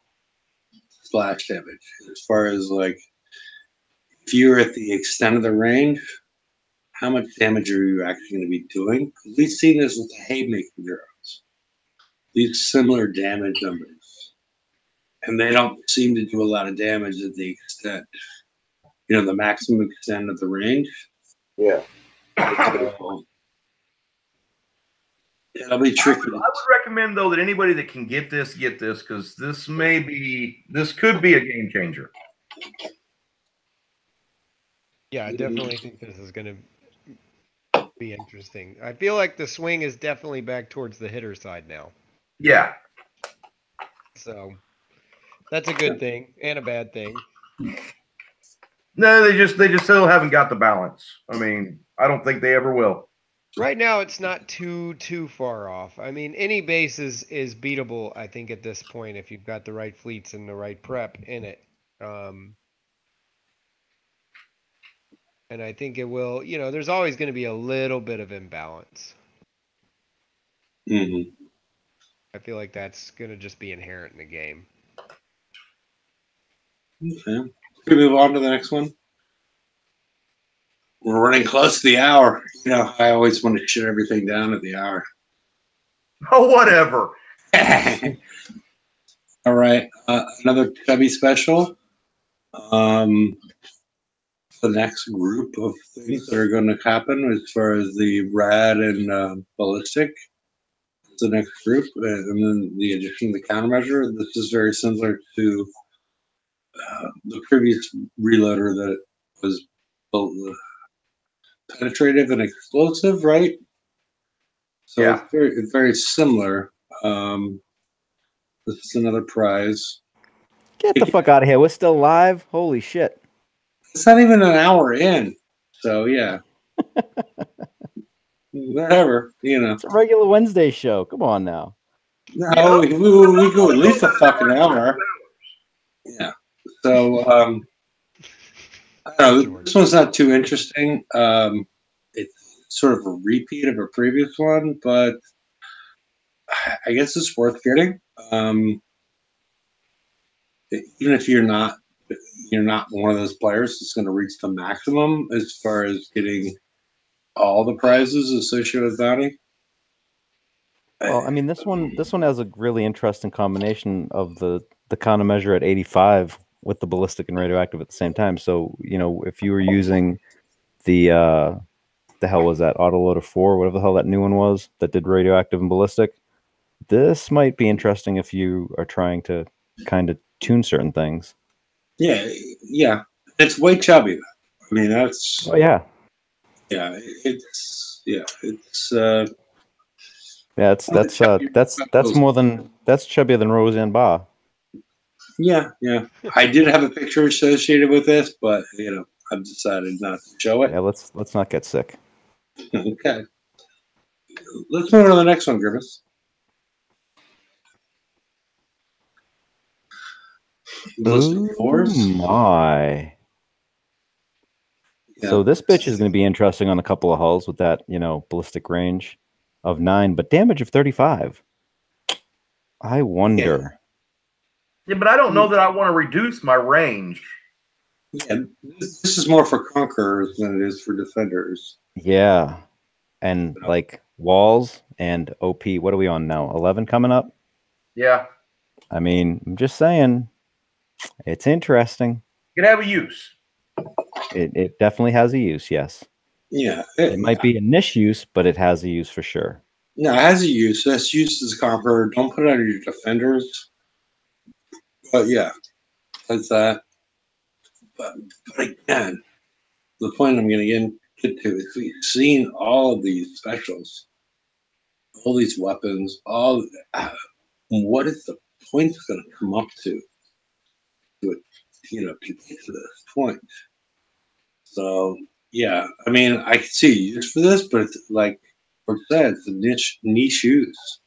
splash damage, as far as like if you're at the extent of the range, how much damage are you actually going to be doing? We've seen this with the haymaking heroes, these similar damage numbers, and they don't seem to do a lot of damage at the extent, you know, the maximum extent of the range. Yeah. It'll be tricky. I would recommend, though, that anybody that can get this, because this could be a game changer. Yeah, I definitely think this is going to be interesting. I feel like the swing is definitely back towards the hitter side now. Yeah. So that's a good thing and a bad thing. No, they just still haven't got the balance. I mean, I don't think they ever will. Right now, it's not too far off. I mean, any base is beatable, I think, at this point, if you've got the right fleets and the right prep in it. And I think it will, you know, there's always going to be a little bit of imbalance. Mm-hmm. I feel like that's going to just be inherent in the game. Okay. Can we move on to the next one? We're running close to the hour. You know, I always want to shut everything down at the hour. Oh, whatever. All right. Another Chubby special. The next group of things that are going to happen as far as the rad and ballistic. It's the next group. And then the addition of the countermeasure. This is very similar to the previous reloader that was penetrative and explosive, right? So yeah, it's very similar. This is another prize. Get the fuck out of here. We're still live? Holy shit. It's not even an hour in. So, yeah. Whatever, you know. It's a regular Wednesday show. Come on now. No, we go at least a fucking hour. Yeah. So, I don't know. This one's not too interesting. It's sort of a repeat of a previous one, but I guess it's worth getting. Even if you're not one of those players that's going to reach the maximum as far as getting all the prizes associated with bounty. Well, I mean, this one has a really interesting combination of the countermeasure at 85 with the ballistic and radioactive at the same time. So, you know, if you were using the hell was that, Autoloader 4, whatever the hell that new one was that did radioactive and ballistic, this might be interesting if you are trying to kind of tune certain things. Yeah. It's way chubby. I mean, that's. Oh yeah. Yeah, it's. Yeah, that's more than, that's chubbier than Roseanne Barr. Yeah, yeah. I did have a picture associated with this, but I've decided not to show it. Yeah, let's not get sick. Okay. Let's move on to the next one, Grimace. Ballistic Force. My. Yeah. So this bitch is going to be interesting on a couple of hulls with that, ballistic range of 9, but damage of 35. I wonder. Yeah, but I don't know that I want to reduce my range. Yeah, this is more for conquerors than it is for defenders. Yeah. And like walls and OP, what are we on now? 11 coming up? Yeah. I mean, I'm just saying, it's interesting. It could have a use. It definitely has a use, yes. Yeah. It might be a niche use, but it has a use for sure. No, it has a use. That's used as a conqueror. Don't put it on your defenders. But yeah, that's that. But again, the point I'm going to get to is we've seen all of these specials, all these weapons, what is the point going to come up to get to this point? So yeah, I mean, I can see use for this, but it's like Brooke said, it's a niche use.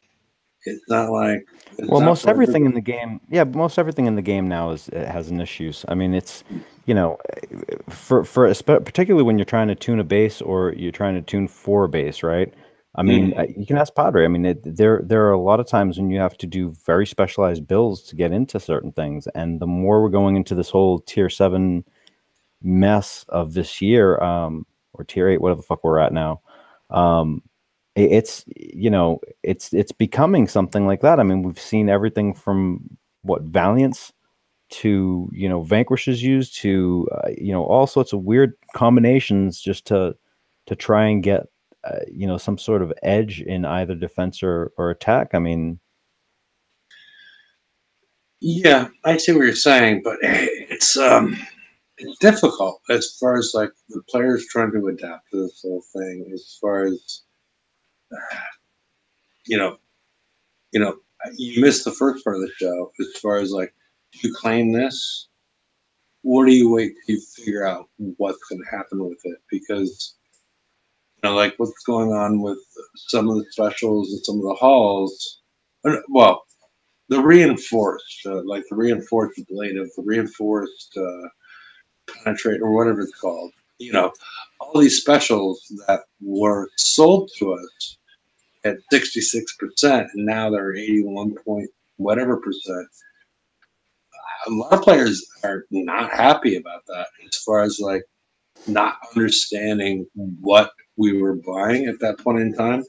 It's not like most everything in the game. Yeah, most everything in the game now has an issues. I mean, it's particularly when you're trying to tune a base or you're trying to tune for a base, right? I mean, you can ask Padre. I mean, there are a lot of times when you have to do very specialized builds to get into certain things, and the more we're going into this whole tier 7 mess of this year, or tier 8, whatever the fuck we're at now. It's becoming something like that. I mean, we've seen everything from what Valiants to Vanquishes used to all sorts of weird combinations just to try and get some sort of edge in either defense or attack. I mean, yeah, I see what you're saying, but it's difficult as far as like the players trying to adapt to this whole thing. As far as you missed the first part of the show. As far as like, do you claim this, or do you wait till you figure out what's going to happen with it? Because like what's going on with some of the specials and some of the halls. Well, the reinforced, like the reinforced ablative, the reinforced penetrate, or whatever it's called. All these specials that were sold to us at 66%, and now they're 81 point whatever percent. A lot of players are not happy about that, as far as like not understanding what we were buying at that point in time.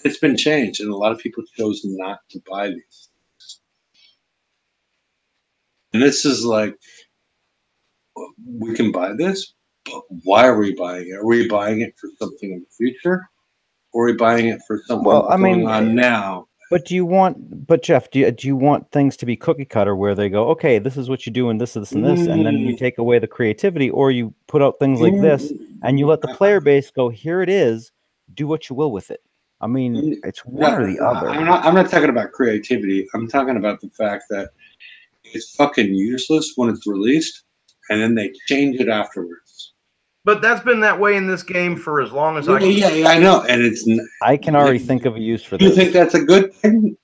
It's been changed, and a lot of people chose not to buy these. And this is like, we can buy this, but why are we buying it? Are we buying it for something in the future? Or are we buying it for something going on now? But Jeff, do you want things to be cookie cutter where they go, okay, this is what you do and this, and this, and then you take away the creativity, or you put out things like this and you let the player base go, here it is, do what you will with it. I mean, it's one or the other. I'm not talking about creativity. I'm talking about the fact that it's fucking useless when it's released, and then they change it afterwards. But that's been that way in this game for as long as I can. Yeah, I know, and I can already think of a use for this. You think that's a good thing?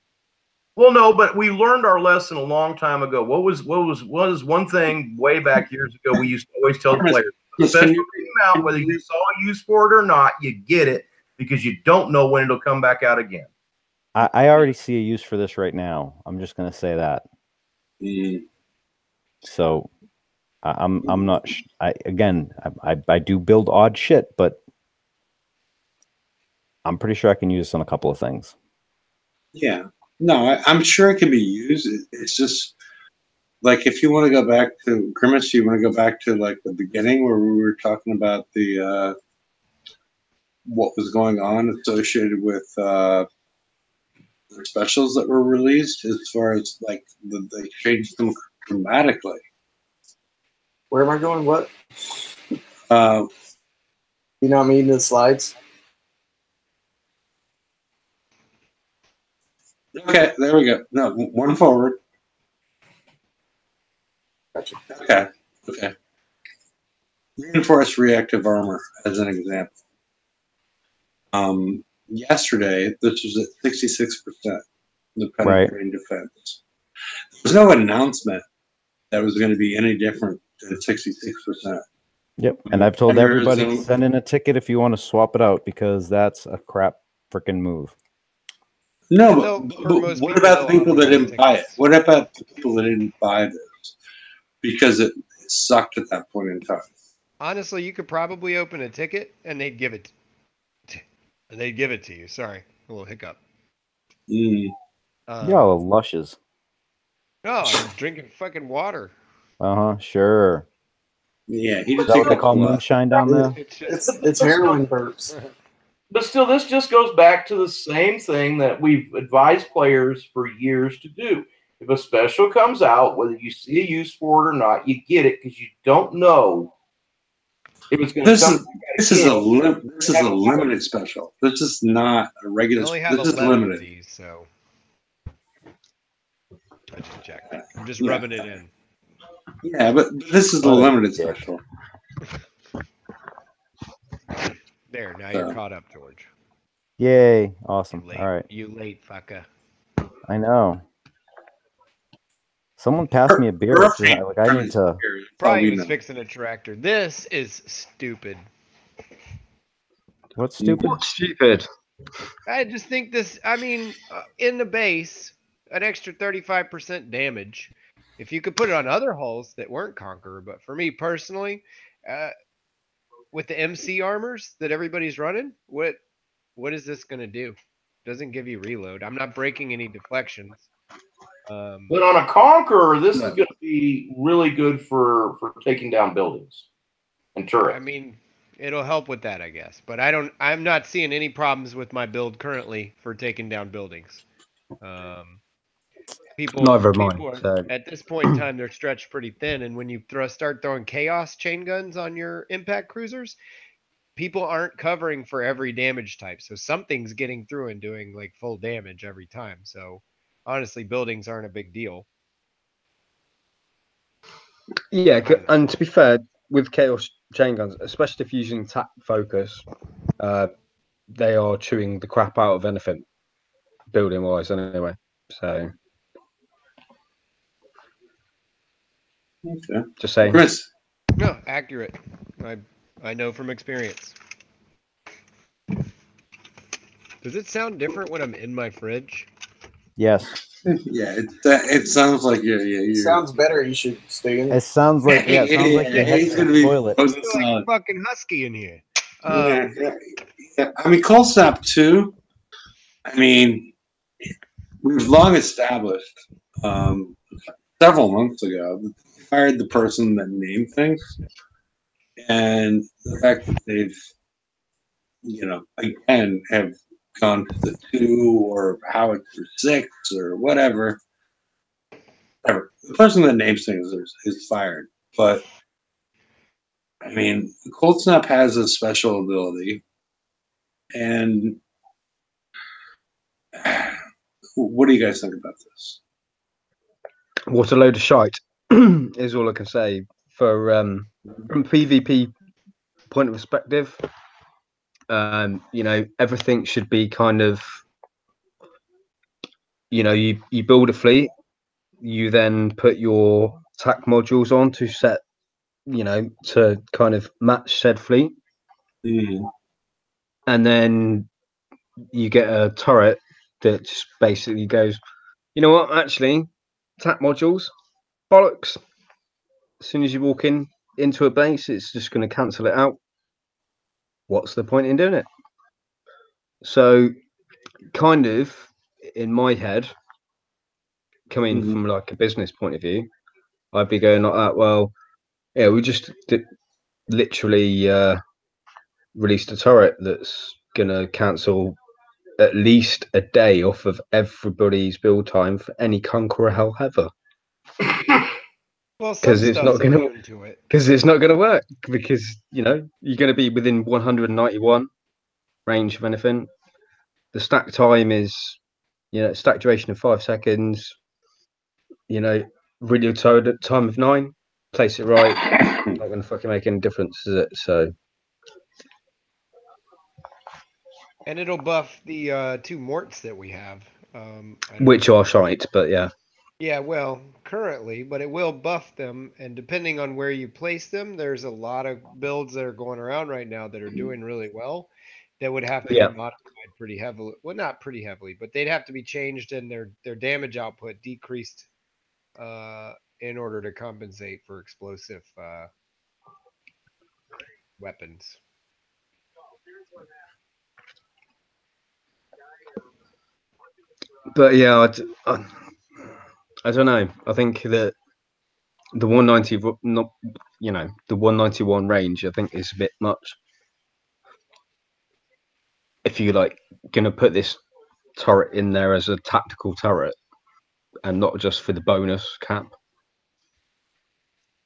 Well, no, but we learned our lesson a long time ago. What was one thing way back years ago we used to always tell the players, especially out, whether you saw a use for it or not, you get it because you don't know when it'll come back out again. I already see a use for this right now. I'm just going to say that. So I'm not. I do build odd shit, but I'm pretty sure I can use this on a couple of things. Yeah, no, I'm sure it can be used. It's just like, if you want to go back to Grimace, you want to go back to like the beginning where we were talking about the what was going on associated with the specials that were released, as far as like they changed them dramatically. Where am I going? What? You know, I'm eating the slides. Okay, there we go. No, one forward. Gotcha. Okay. Okay. Reinforced reactive armor, as an example. Yesterday, this was at 66%, the penetrating defense. There's no announcement that was going to be any different than 66%. Yep. And I've told everybody, send in a ticket if you want to swap it out, because that's a crap freaking move. No, but what about the people that didn't buy it? What about the people that didn't buy this because it sucked at that point in time? Honestly, you could probably open a ticket and they'd give it to you. Sorry, a little hiccup. Y'all lushes. No, I'm drinking fucking water. Sure. Yeah, he Is that what they call moonshine down there? It's heroin burps. But still, this just goes back to the same thing that we've advised players for years to do. If a special comes out, whether you see a use for it or not, you get it because you don't know if it's going to come. This is a limited special. This is not a regular. This is limited. These, so I just checked. I'm just rubbing it in. Yeah, but this is the limited special. There, now you're caught up, George. Yay! Awesome. All right. You late fucker. I know. Someone passed me a beer. Like I need to. Probably was fixing a tractor. This is stupid. What's stupid? What's stupid? I just think this. I mean, in the base, an extra 35% damage. If you could put it on other hulls that weren't Conqueror, but for me personally, with the MC armors that everybody's running, what is this going to do? Doesn't give you reload. I'm not breaking any deflections. But on a Conqueror, this is going to be really good for taking down buildings and turrets. I mean, it'll help with that, I guess. But I'm not seeing any problems with my build currently for taking down buildings. People at this point in time, they're stretched pretty thin, and when you start throwing chaos chain guns on your impact cruisers, people aren't covering for every damage type, so something's getting through and doing like full damage every time. So honestly, buildings aren't a big deal. Yeah, and to be fair, with chaos chain guns, especially if you're using tap focus, they are chewing the crap out of anything building wise anyway. So okay. Just saying. Chris. No, accurate. I know from experience. Does it sound different when I'm in my fridge? Yes. Yeah, it sounds like It sounds better. You should stay in. It sounds like it sounds like your head's gonna be toilet. It's like fucking husky in here. Yeah. I mean, cold snap too. I mean, we've long established several months ago that they fired the person that named things, and the fact that they've, again, have gone to the 2 or how it's 6 or whatever. The person that names things is fired. But I mean, Cold Snap has a special ability, and what do you guys think about this? What a load of shite is all I can say. From PvP point of perspective, everything should be kind of, you build a fleet, you then put your attack modules on to set, to kind of match said fleet. And then you get a turret that just basically goes, you know what, actually, attack modules, bollocks. As soon as you walk into a base, it's just going to cancel it out. What's the point in doing it? So, kind of, in my head, coming from like a business point of view, I'd be going like that. Well, yeah, we just literally released a turret that's going to cancel at least a day off of everybody's build time for any Conqueror hell ever. Because it's not going to work, because you're going to be within 191 range of anything. The stack time is stack duration of 5 seconds, radio time of 9. place it right, not going to fucking make any difference, is it? So, And it'll buff the 2 Morts that we have. which are shite, but yeah. Yeah, well, currently, but it will buff them, and depending on where you place them, there's a lot of builds that are going around right now that are doing really well that would have to Yeah. be modified pretty heavily. Well, not pretty heavily, but they'd have to be changed and their damage output decreased in order to compensate for explosive weapons. But yeah, I don't know. I think that the 190, not the 191 range, I think is a bit much. If you like gonna put this turret in there as a tactical turret and not just for the bonus cap.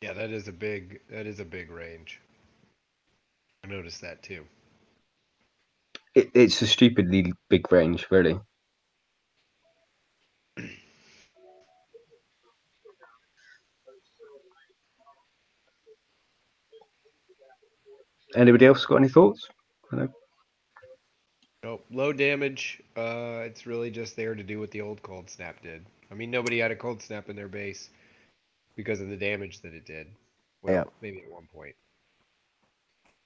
Yeah, that is a big range. I noticed that too. It's a stupidly big range, really. Anybody else got any thoughts? Nope, low damage. It's really just there to do what the old cold snap did. I mean, nobody had a cold snap in their base because of the damage that it did. Well, Yeah. maybe at one point.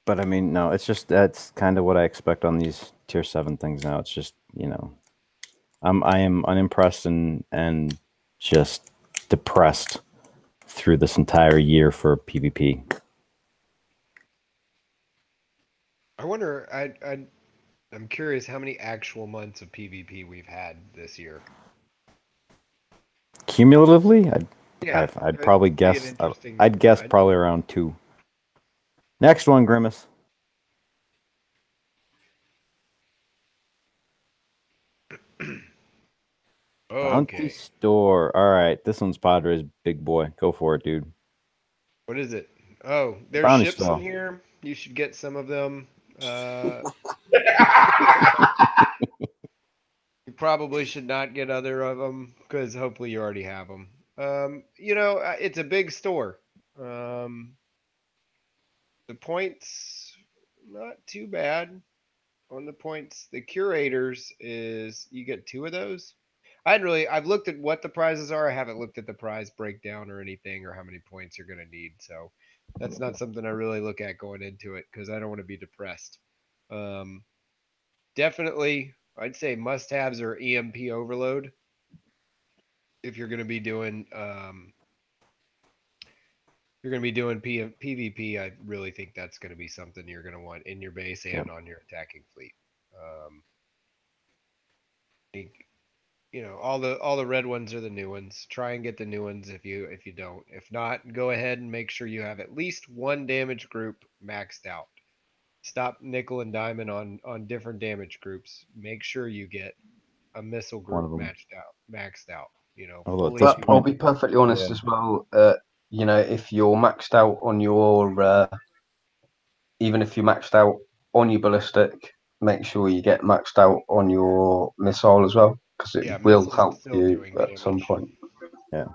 But I mean, no, it's just that's kind of what I expect on these tier 7 things now. It's just, I am unimpressed and just depressed through this entire year for PvP. I wonder. I'm curious how many actual months of PvP we've had this year. Cumulatively, Yeah, I'd probably it'd be an guess. interesting- I'd guess probably around 2. Next one, Grimace. Bounty Okay. store. All right, this one's Padre's big boy. Go for it, dude. What is it? Oh, there's Bounty ships store. in here. You should get some of them. You probably should not get other of them because hopefully you already have them. It's a big store. The points, not too bad on the points. The curators is you get 2 of those. I've looked at what the prizes are. I haven't looked at the prize breakdown or anything or how many points you're going to need. So that's not something I really look at going into it because I don't want to be depressed. Definitely, I'd say must-haves are EMP overload. If you're going to be doing PvP, I really think that's going to be something you're going to want in your base and on your attacking fleet. All the red ones are the new ones. Try and get the new ones if you don't. If not, go ahead and make sure you have at least 1 damage group maxed out. Stop nickel and diamond on different damage groups. Make sure you get a missile group maxed out. Although at But this I'll point, be perfectly honest as well. If you're maxed out on your, even if you're maxed out on your ballistic, make sure you get maxed out on your missile as well, because it will help you at some point. Yeah.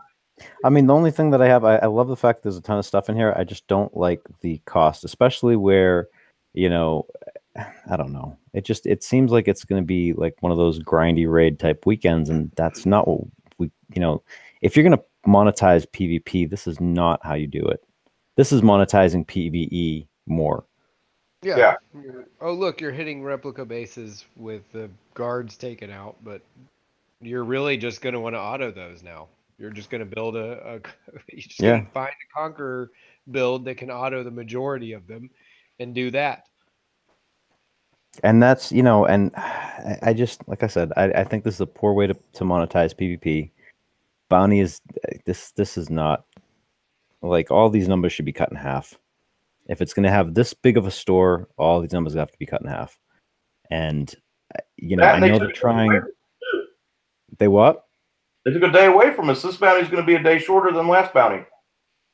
I mean, the only thing that I have, I love the fact there's a ton of stuff in here. I just don't like the cost, especially where, I don't know. It seems like it's going to be like one of those grindy raid type weekends, and that's not what we, if you're going to monetize PvP, this is not how you do it. This is monetizing PvE more. Yeah. Oh, look, you're hitting replica bases with the guards taken out, but you're really just going to want to auto those now. You're just going to build you're just going to find a Conqueror build that can auto the majority of them and do that. And that's, and I just, like I said, I think this is a poor way to monetize PvP. Bounty is, this is not, like, all these numbers should be cut in half. If it's going to have this big of a store, all these numbers have to be cut in half. And, I know they're trying. They what? They took a day away from us. This bounty's going to be a day shorter than last bounty.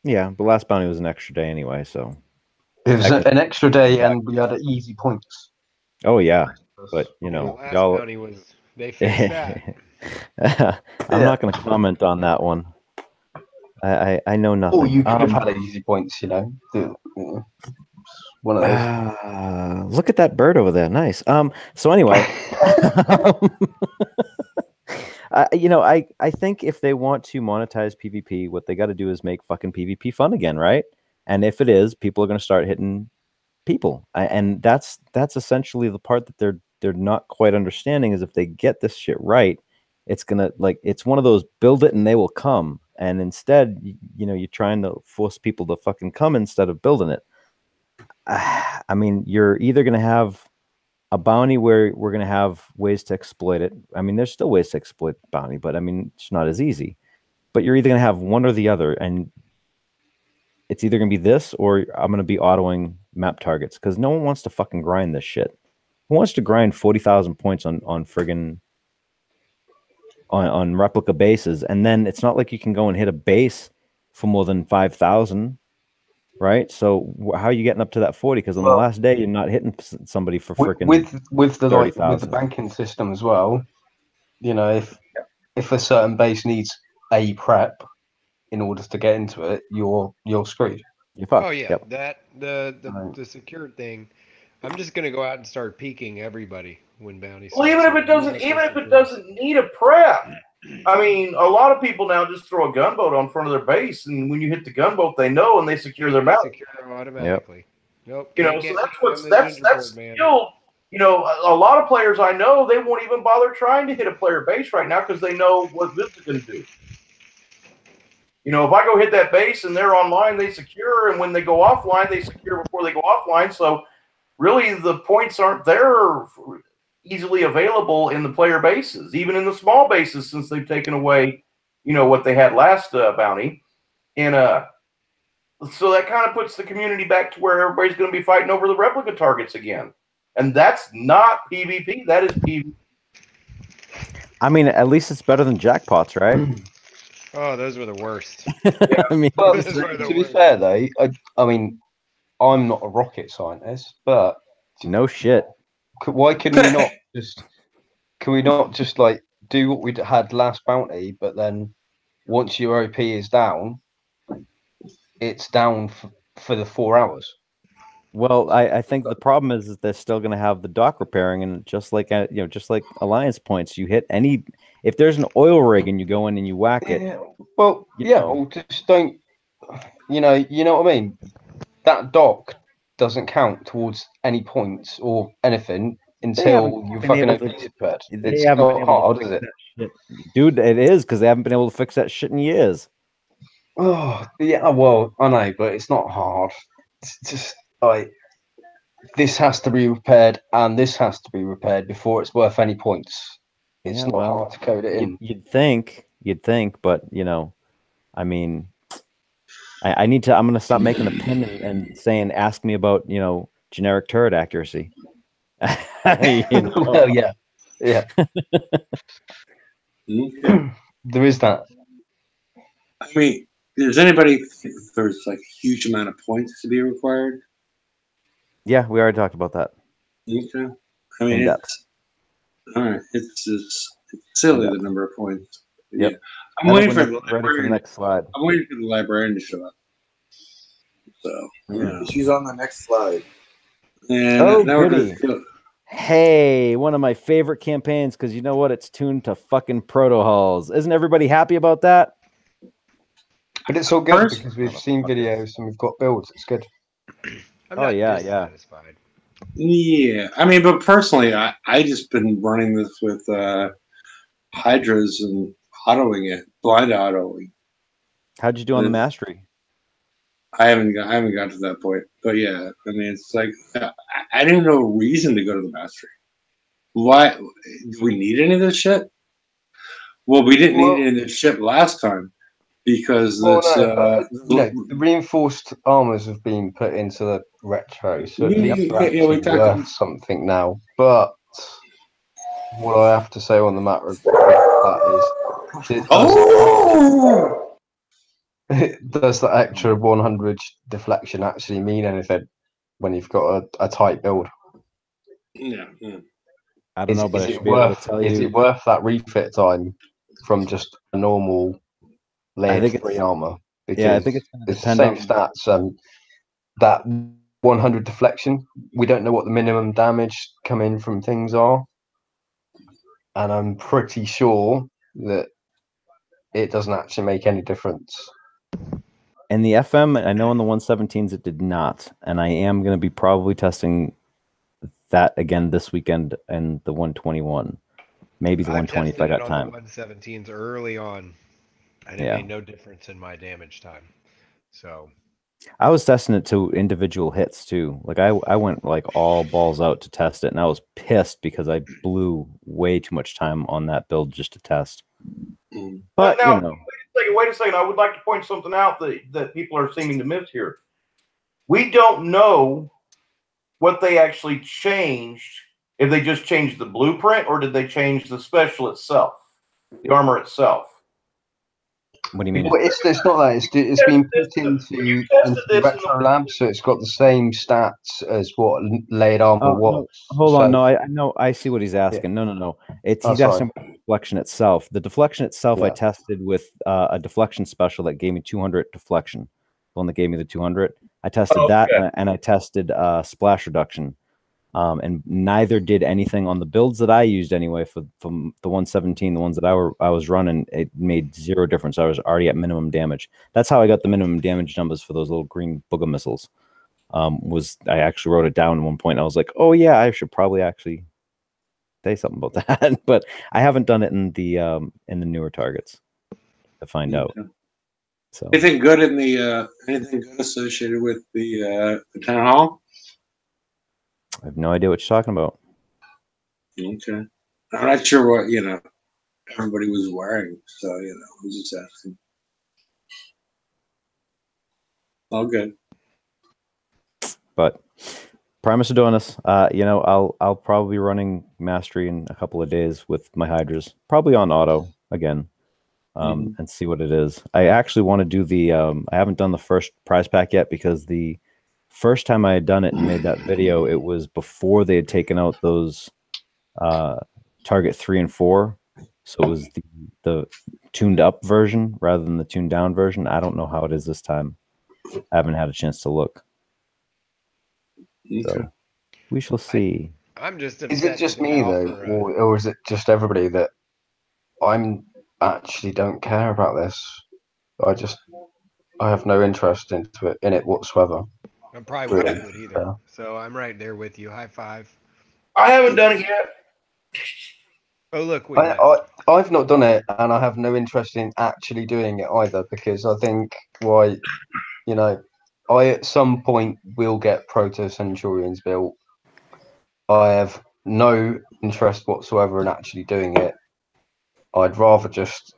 Yeah, but last bounty was an extra day anyway, so. It was an extra day and we had easy points. Oh, yeah. But, last bounty was, they fixed that. I'm not going to comment on that one. I know nothing. Or you could have had easy points, one of those. Look at that bird over there. Nice. So anyway, I think if they want to monetize PvP, what they got to do is make fucking PvP fun again, right? And if it is, people are going to start hitting people, and that's essentially the part that they're not quite understanding. Is if they get this shit right, it's gonna it's one of those build it and they will come, and instead, you're trying to force people to fucking come instead of building it. I mean, you're either going to have a bounty where we're going to have ways to exploit it. I mean, there's still ways to exploit bounty, but I mean, it's not as easy. But you're either going to have one or the other, and it's either going to be this or I'm going to be autoing map targets, because no one wants to fucking grind this shit. Who wants to grind 40,000 points on friggin' on replica bases? And then it's not like you can go and hit a base for more than 5,000. Right, so how are you getting up to that 40? Because on the last day, you're not hitting somebody for freaking with the 30,000. with the banking system as well. If a certain base needs a prep in order to get into it, you're screwed. You're fucked. Oh yeah, Yep. that the secured thing. I'm just gonna go out and start peeking everybody when bounties. Well, even if it doesn't need a prep. I mean, a lot of people now just throw a gunboat on front of their base, and when you hit the gunboat, they know and they secure their mount. Secure automatically. Nope. So that's still, a lot of players I know, they won't even bother trying to hit a player base right now because they know what this is going to do. If I go hit that base and they're online, they secure, and when they go offline, they secure before they go offline. So really, the points aren't there easily available in the player bases, even in the small bases, since they've taken away, what they had last bounty. And so that kind of puts the community back to where everybody's going to be fighting over the replica targets again. And that's not PvP. That is PvP. I mean, at least it's better than jackpots, right? Oh, those were the worst. I mean, Well, to be fair though, I mean, I'm not a rocket scientist, but no shit. Why can we not just? Can we not just do what we had last bounty? But then, once your OP is down, it's down for the 4 hours. Well, I think the problem is they're still going to have the dock repairing, and just like Alliance points, you hit any. If there's an oil rig and you go in and you whack it. Yeah. Well, well, just don't. You know what I mean. That dock doesn't count towards any points or anything until you fucking OP it first. It's not hard, is it? Dude, it is, because they haven't been able to fix that shit in years. Oh, yeah, well, I know, but it's not hard. It's just this has to be repaired and this has to be repaired before it's worth any points. It's not hard to code it in. You'd think, but I mean, I'm going to stop making a pin and saying, ask me about, generic turret accuracy. Well, yeah. There is that. I mean, does anybody think there's a huge amount of points to be required? Yeah, we already talked about that. Okay. I mean, it's silly the number of points. Yep. Yeah. I'm waiting for the next slide. I'm waiting for the librarian to show up. So yeah. She's on the next slide. And goody. Hey, one of my favorite campaigns, because you know what? It's tuned to fucking proto hulls. Isn't everybody happy about that? But it's all good because we've seen videos and we've got builds. It's good. I'm not dissatisfied. Yeah, I mean, but personally, I just been running this with hydras and autoing it, blind autoing. How'd you do on the mastery? I haven't got to that point, but yeah, I mean, it's I didn't know a reason to go to the mastery. Why do we need any of this shit? Well, we didn't need any of this shit last time because the reinforced armors have been put into the retro, so at least they're worth something now. But what I have to say on the matter of that is, does the extra 100 deflection actually mean anything when you've got a tight build? Yeah. I don't know, but is it worth that refit time from just a normal layered 3 armor? because Yeah, I think it's going to it's the depend same on. stats. That 100 deflection, we don't know what the minimum damage coming from things are, and I'm pretty sure that it doesn't actually make any difference. In the FM, I know in the 117s it did not, and I am going to be probably testing that again this weekend and the 121, maybe the I've 120 if tested I it got on time. the 117s early on, and it Yeah. made no difference in my damage time. So I was testing it to individual hits too. Like I went like all balls out to test it, and I was pissed because I blew way too much time on that build just to test. But now, you know, wait a second. I would like to point something out that people are seeming to miss here. We don't know what they actually changed. If they just changed the blueprint, or did they change the special itself, the armor itself? what do you mean? Well, it's not that. It's been put into the retro lab, so it's got the same stats as what laid armor was. No, hold on. So- No, I know. I see what he's asking. No. It's he's sorry. asking about the deflection itself. The deflection itself, I Yeah. tested with a deflection special that gave me 200 deflection. The one that gave me the 200. I tested that, and I tested splash reduction. And neither did anything on the builds that I used anyway from the 117, the ones that I was running. It made zero difference. I was already at minimum damage. That's how I got the minimum damage numbers for those little green booger missiles. I actually wrote it down at one point. I was like, oh yeah, I should probably actually say something about that, but I haven't done it in the newer targets to find out. So anything good in the anything good associated with the town hall? I have no idea what you're talking about. Okay, I'm not sure what everybody was wearing, so I was just asking. All good. But Primus Adonis, I'll probably be running Mastery in a couple of days with my Hydras, probably on auto again, and see what it is. I actually want to do the. I haven't done the first prize pack yet because the first time I had done it and made that video, it was before they had taken out those target 3 and 4, so it was the tuned up version rather than the tuned down version. I don't know how it is this time. I haven't had a chance to look. So we shall see. I'm just. Is it just me though, or is it just everybody that I'm actually don't care about this? I have no interest in it whatsoever. I'm probably wouldn't do it either. Yeah. So I'm right there with you. High five. I haven't done it yet. Oh look, I've not done it, and I have no interest in actually doing it either because I think I at some point will get Proto Centurions built. I have no interest whatsoever in actually doing it. I'd rather just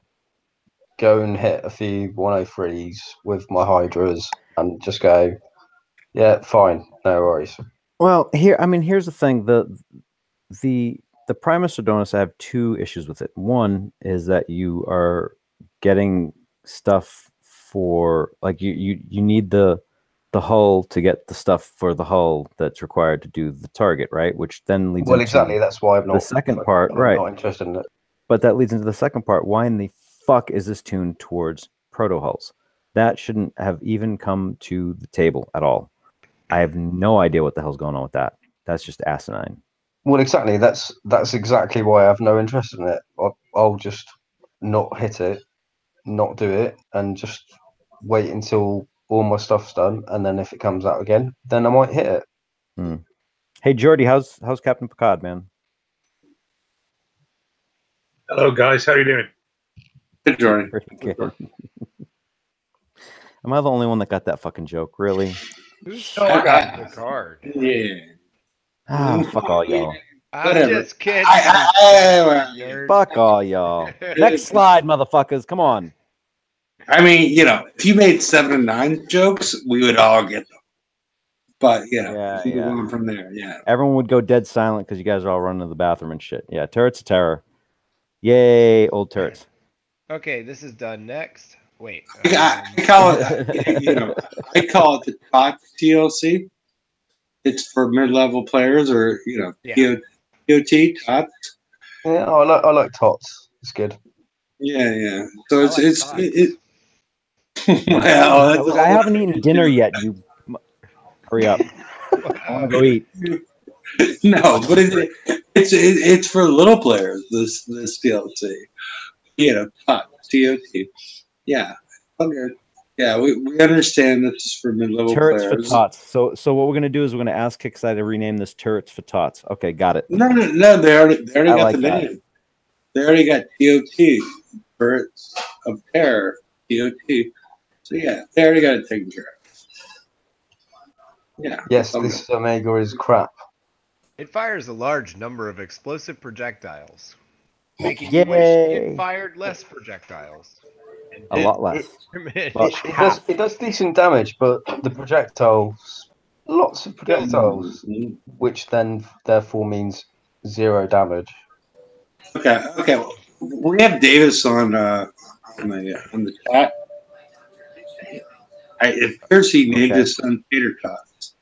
go and hit a few 103s with my Hydras and just go, yeah, fine, no worries. Well, here's the thing. The Primus Adonis, I have two issues with it. One is that you are getting stuff for like you need the hull to get the stuff for the hull that's required to do the target, right? Which then leads into exactly. That's why I'm not the second part, right? Not interested in it. But that leads into the second part. Why in the fuck is this tuned towards proto hulls? That shouldn't have even come to the table at all. I have no idea what the hell's going on with that. That's just asinine. Well, exactly. That's exactly why I have no interest in it. I'll just not hit it, not do it, and just wait until all my stuff's done, and then if it comes out again, then I might hit it. Hey, Jordy, how's Captain Picard, man? Hello, guys. How are you doing? Good, Jordy. Pretty good. Am I the only one that got that fucking joke? Really? Who's Captain Picard? Yeah. Fuck all y'all. I'm Whatever. just kidding. Fuck all y'all. Next slide, motherfuckers. Come on. I mean, if you made 7 and 9 jokes, we would all get them. But you go on from there. Yeah. Everyone would go dead silent because you guys are all running to the bathroom and shit. Yeah, turrets of terror. Yay, old turrets. Okay, this is done. Next. Wait. I call it. I call it the TOT TLC. It's for mid-level players, or TOT TOT. Yeah, I like tots. It's good. Yeah. So Well, Look, I haven't eaten dinner yet. You hurry up. I want to go eat. no, but it's for little players. This DLC, TOT. Yeah, okay. Yeah, we understand this is for mid-level Turrets for players. tots. So what we're gonna do is we're gonna ask Kickstarter to rename this Turrets for Tots. Okay, got it. No, they already I got like the that. name. They already got TOT, Turrets of Terror, TOT. So yeah, they already got it taken care of. Yeah. Yes, okay. this Omega is crap. It fires a large number of explosive projectiles, making you wish Yay! it fired less projectiles. A lot less. Well, It does decent damage, but the projectiles, lots of projectiles, Mhm. which then therefore means 0 damage. Okay. Well, we have Davis on the chat. It appears he named Okay. his son Tater Tots.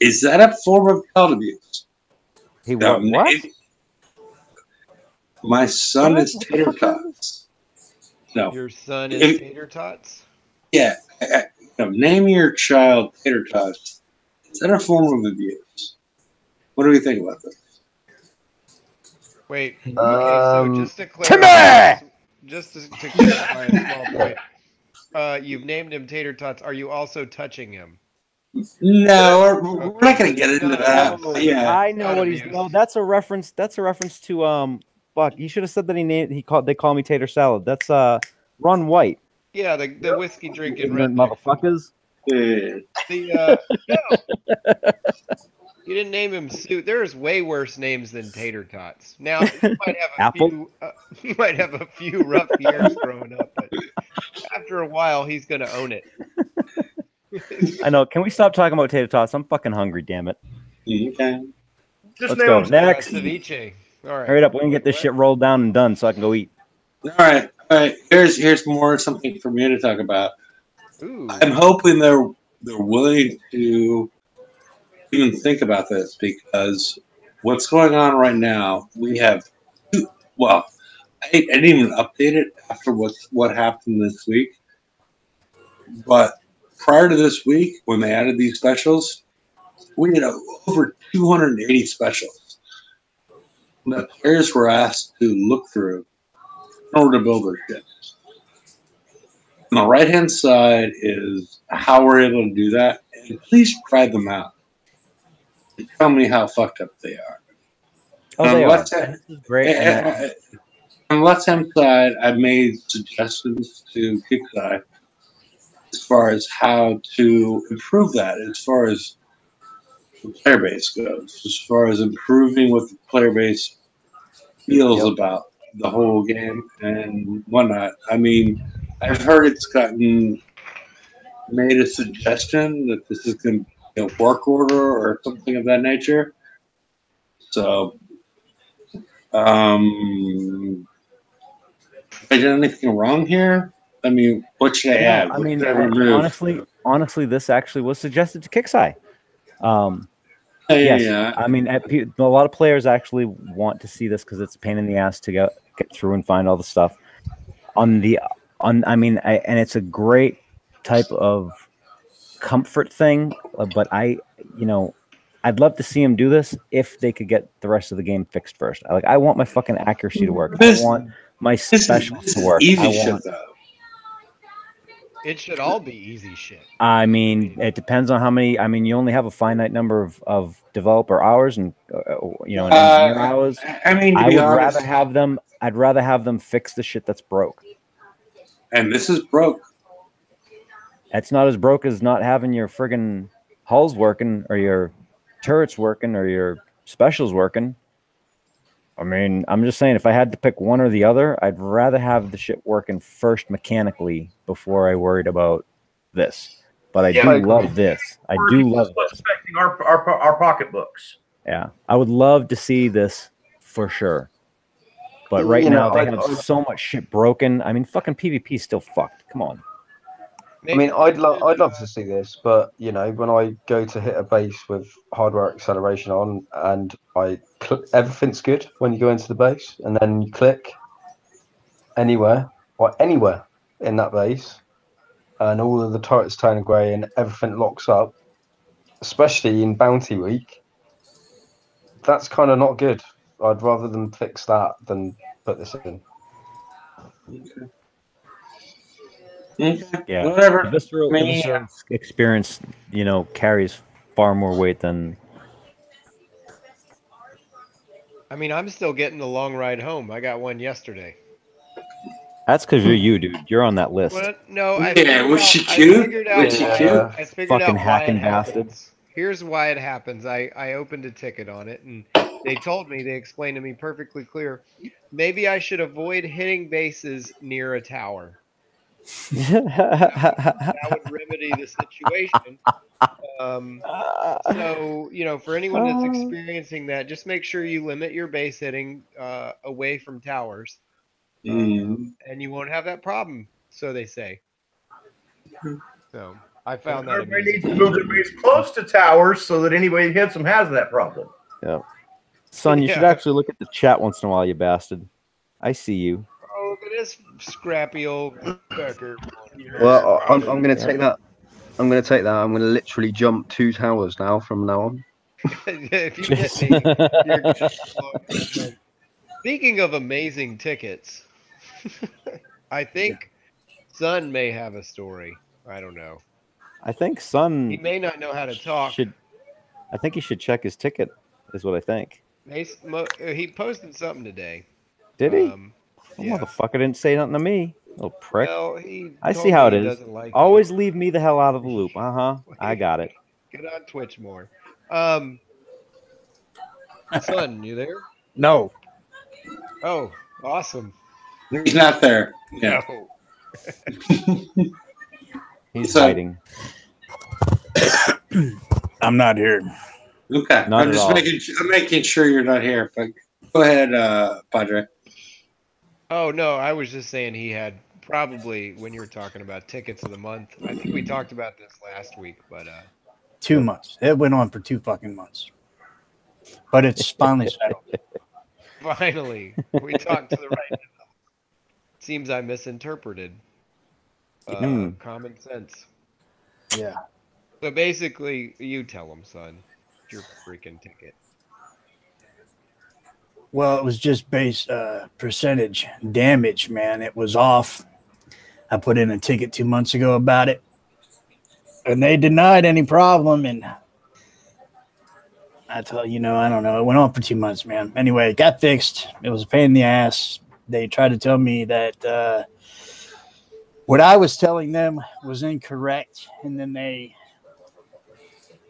Is that a form of child abuse? He what? My son What? is What the Tater fuck is Tots. No. Your son is If- Tater Tots? Yeah. Name your child Tater Tots. Is that a form of abuse? What do we think about this? Wait, okay, so just to clarify, just to clarify a small point, you've named him Tater Tots. Are you also touching him? No, we're not going to get into that. Oh, Yeah. I know what he's. No, that's a reference. That's a reference to Fuck. You should have said that they call me Tater Salad. That's Ron White. Yeah, the whiskey drinking Ignorant redneck. motherfuckers. No, you didn't name him Sue. There's way worse names than Tater Tots. Now you might have a Apple? few. You might have a few rough years growing up, but after a while, he's gonna own it. I know. Can we stop talking about tater tots? I'm fucking hungry. Damn it. Okay. Just Let's name go. him Next. Ceviche. All right. Hurry it up. We can get this shit rolled down and done so I can go eat. All right. Here's more something for me to talk about. Ooh. I'm hoping they're willing to even think about this, because what's going on right now, we have I didn't even update it after what happened this week. But prior to this week, when they added these specials, we had over 280 specials that players were asked to look through in order to build their ships. On the right-hand side is how we're able to do that. And please try them out and tell me how fucked up they are. Oh, they are. This is great. On the left-hand side, I've made suggestions to Kickstarter as far as how to improve that, as far as the player base goes, as far as improving what the player base feels about the whole game and whatnot. I mean, I've heard it's gotten made a suggestion that this is going to be a work order or something of that nature. So, if I did anything wrong here, I mean, what should I add? I What mean, should I remove? honestly, this actually was suggested to Kicksai. Yeah. Yes, I mean, a lot of players actually want to see this because it's a pain in the ass to get through and find all the stuff. And it's a great type of comfort thing. But I'd love to see them do this if they could get the rest of the game fixed first. I want my fucking accuracy to work. I want my specials to work. Easy shit, though. It should all be easy shit. I mean, it depends on how many. I mean, you only have a finite number of developer hours and engineer hours. I mean, I'd rather have them fix the shit that's broke. And this is broke. It's not as broke as not having your friggin' hulls working or your turrets working or your specials working. I mean, I'm just saying, if I had to pick one or the other, I'd rather have the shit working first mechanically before I worried about this. But I do love this. I do love this. Affecting our pocketbooks. Yeah, I would love to see this for sure. But right now, they have so much shit broken. I mean, fucking PvP is still fucked. Come on. I mean, I'd love to see this, but when I go to hit a base with hardware acceleration on, and everything's good when you go into the base, and then you click anywhere in that base, and all of the turrets turn grey and everything locks up, especially in bounty week, that's kind of not good. I'd rather them fix that than put this in. Yeah, Whatever. the visceral experience, carries far more weight than. I mean, I'm still getting the long ride home. I got one yesterday. That's because you're you, dude. You're on that list. Well, no, Yeah, was she cute? I figured Fucking out why it hacking bastard. happens. Here's why it happens. I opened a ticket on it, and they explained to me perfectly clear. Maybe I should avoid hitting bases near a tower. That would remedy the situation. So, for anyone that's experiencing that, just make sure you limit your base hitting away from towers. And you won't have that problem, so they say. So I found that Everybody amusing. needs to move their base close to towers so that anybody that hits them has that problem. Yeah. Son, you should actually look at the chat once in a while, you bastard. I see you. Oh, look at this scrappy old Becker. Well, I'm going to take that. I'm going to take that. I'm going to literally jump 2 towers now from now on. If you hit me, you're Speaking of amazing tickets, I think Sun may have a story. I don't know. I think Sun. He may not know how to talk. I think he should check his ticket, is what I think. He posted something today. Did he? Yeah. Motherfucker didn't say nothing to me. Little prick. Well, I see how it is. Doesn't like Always leave me the hell out of the loop. I got it. Get on Twitch more. Son, you there? No. Oh, awesome. He's not there. Yeah. No. He's hiding. I'm not here. Okay. Not I'm just making sure you're not here. But go ahead, Padre. Oh no, I was just saying he had probably when you were talking about tickets of the month. I think we talked about this last week, but 2 months. It went on for 2 fucking months. But it's finally settled. Finally, we talked to the right. Seems I misinterpreted. Common sense. Yeah. So basically, you tell him, son, your freaking ticket. Well, it was just base percentage damage, man. It was off. I put in a ticket 2 months ago about it, and they denied any problem. And I tell you, I don't know. It went on for 2 months, man. Anyway, it got fixed. It was a pain in the ass. They tried to tell me that what I was telling them was incorrect, and then they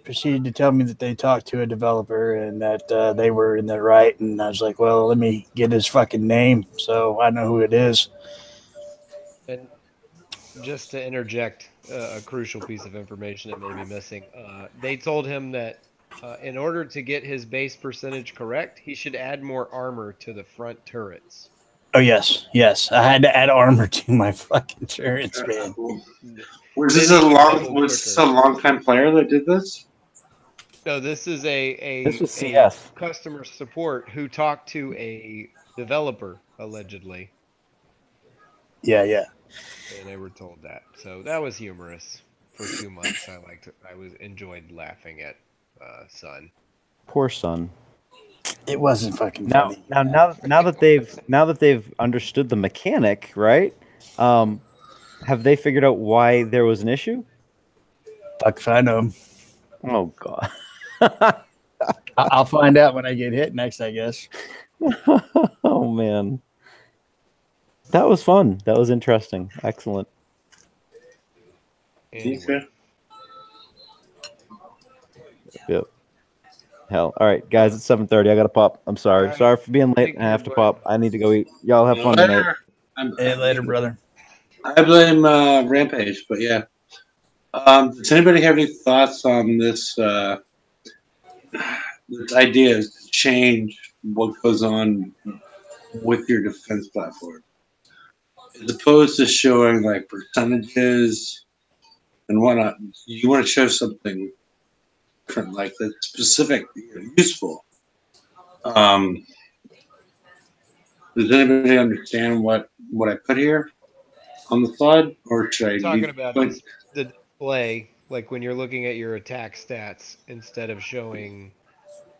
proceeded to tell me that they talked to a developer and that they were in the right. And I was like, well, let me get his fucking name so I know who it is. And just to interject a crucial piece of information that may be missing, they told him that in order to get his base percentage correct, he should add more armor to the front turrets. Oh, yes. I had to add armor to my fucking turrets, man. Was this a long-time player that did this? No, this is This was CS. Customer support who talked to a developer, allegedly. Yeah. And they were told that. So that was humorous for 2 months. I enjoyed laughing at Sun. Poor Sun. It wasn't fucking funny. Now that they've understood the mechanic, right? Have they figured out why there was an issue? Fuck if I know. Oh god. I'll find out when I get hit next, I guess. Oh man. That was fun. That was interesting. Excellent. Anyway. Yep. Hell. All right, guys, it's 7:30. I gotta pop. I'm sorry. Right. Sorry for being late. I have to pop. I need to go eat. Y'all have fun tonight. Hey, later, brother. I blame Rampage, but yeah. Does anybody have any thoughts on this idea to change what goes on with your defense platform? As opposed to showing like percentages and whatnot, you want to show something different, like that's specific, useful. Does anybody understand what I put here? on the slide, or should I I'm talking leave? about the display, like when you're looking at your attack stats instead of showing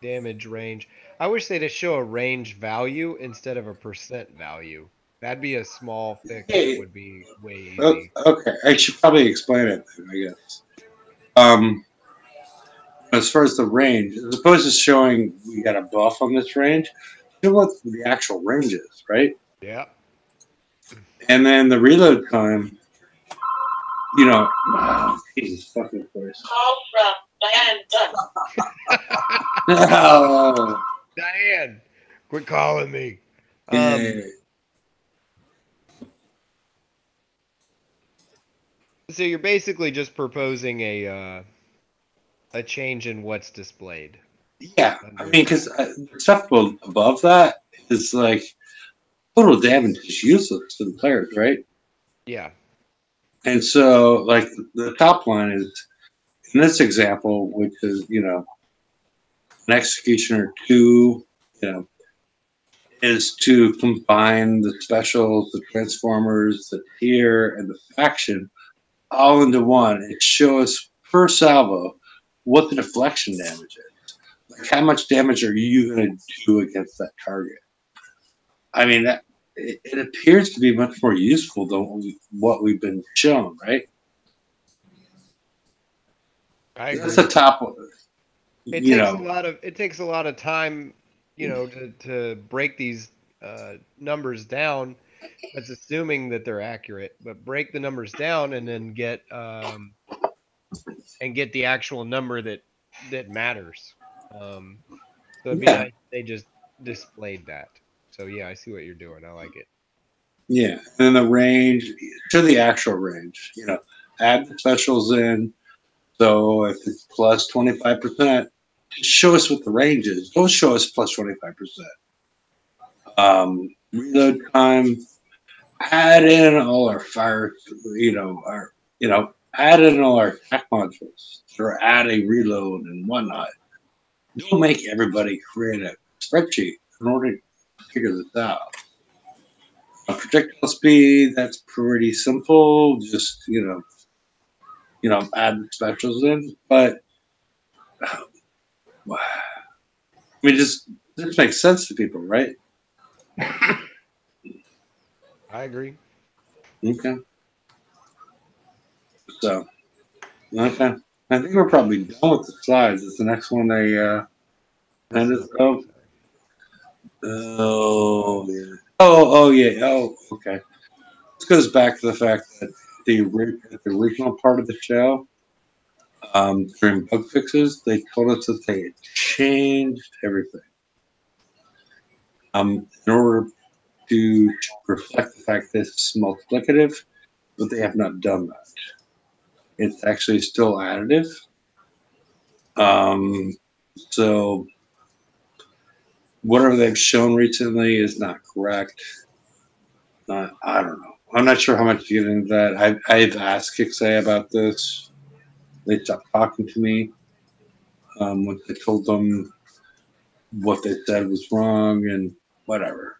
damage range. I wish they'd show a range value instead of a percent value. That'd be a small fix that would be way easy. Okay, I should probably explain it then, I guess. As far as the range, as opposed to showing we got a buff on this range, show what the actual range is, right? Yeah. And then the reload time, you know, Jesus fucking Christ. Call from Diane Dunn. Oh, Diane, quit calling me. yeah. So you're basically just proposing a change in what's displayed. Yeah, I mean, because the stuff above that is like total damage is useless to the players, right? Yeah. And so, like, the top line is in this example, which is, you know, an executioner 2, you know, is to combine the specials, the transformers, the tier, and the faction all into one and show us per salvo what the deflection damage is. Like, how much damage are you going to do against that target? I mean, it appears to be much more useful than what we've been shown, right? I agree. That's the top one. It takes a lot of time, you know, to break these numbers down. That's assuming that they're accurate, but break the numbers down and then get the actual number that matters. So it'd be Yeah. nice if they just displayed that. So yeah, I see what you're doing. I like it. Yeah, and then the range to the actual range. You know, add the specials in. So if it's plus 25%, show us what the range is. Don't show us plus 25%. Reload time. Add in all our fire. Add in all our tech modules or add a reload and whatnot. Don't make everybody create a spreadsheet in order to figure this out. A projectile speed, that's pretty simple. Just add the specials in. But I mean, this makes sense to people, right? I agree. Okay. So, okay. I think we're probably done with the slides. Is the next one hand us up? Oh yeah. Oh yeah. Oh, okay. This goes back to the fact that the original part of the show, during bug fixes, they told us that they had changed everything. In order to reflect the fact that it's multiplicative, but they have not done that. It's actually still additive. So whatever they've shown recently is not correct. I don't know. I'm not sure how much to get into that. I've asked Kixay about this. They stopped talking to me. Once I told them what they said was wrong and whatever.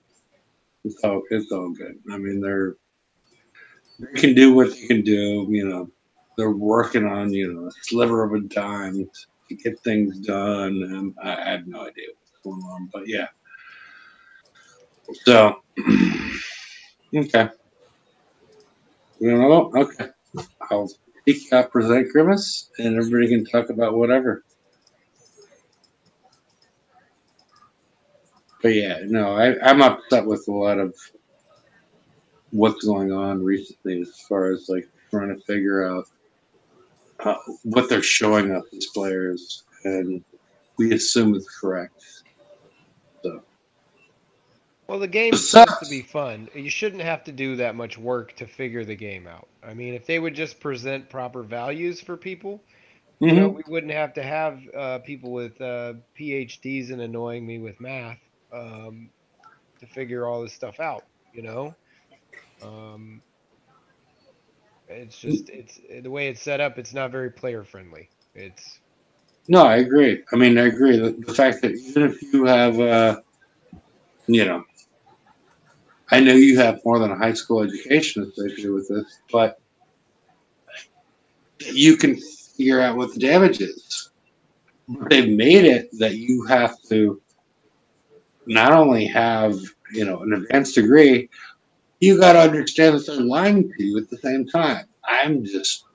It's all good. I mean, they can do what they can do. You know, they're working on a sliver of a dime to get things done, and I had no idea what's going on. But yeah, so okay. You know, okay. I'll speak out, present Grimace, and everybody can talk about whatever. But yeah, no, I'm upset with a lot of what's going on recently as far as like trying to figure out what they're showing us as players, and we assume it's correct. So. Well, the game's supposed to be fun. You shouldn't have to do that much work to figure the game out. I mean, if they would just present proper values for people, you know, we wouldn't have to have people with PhDs and annoying me with math to figure all this stuff out. You know, it's just it's the way it's set up. It's not very player friendly. It's No, I agree. I mean, I agree. The fact that even if you have, I know you have more than a high school education associated with this, but you can figure out what the damage is. They've made it that you have to not only have, an advanced degree, you got to understand that they're lying to you at the same time. I'm just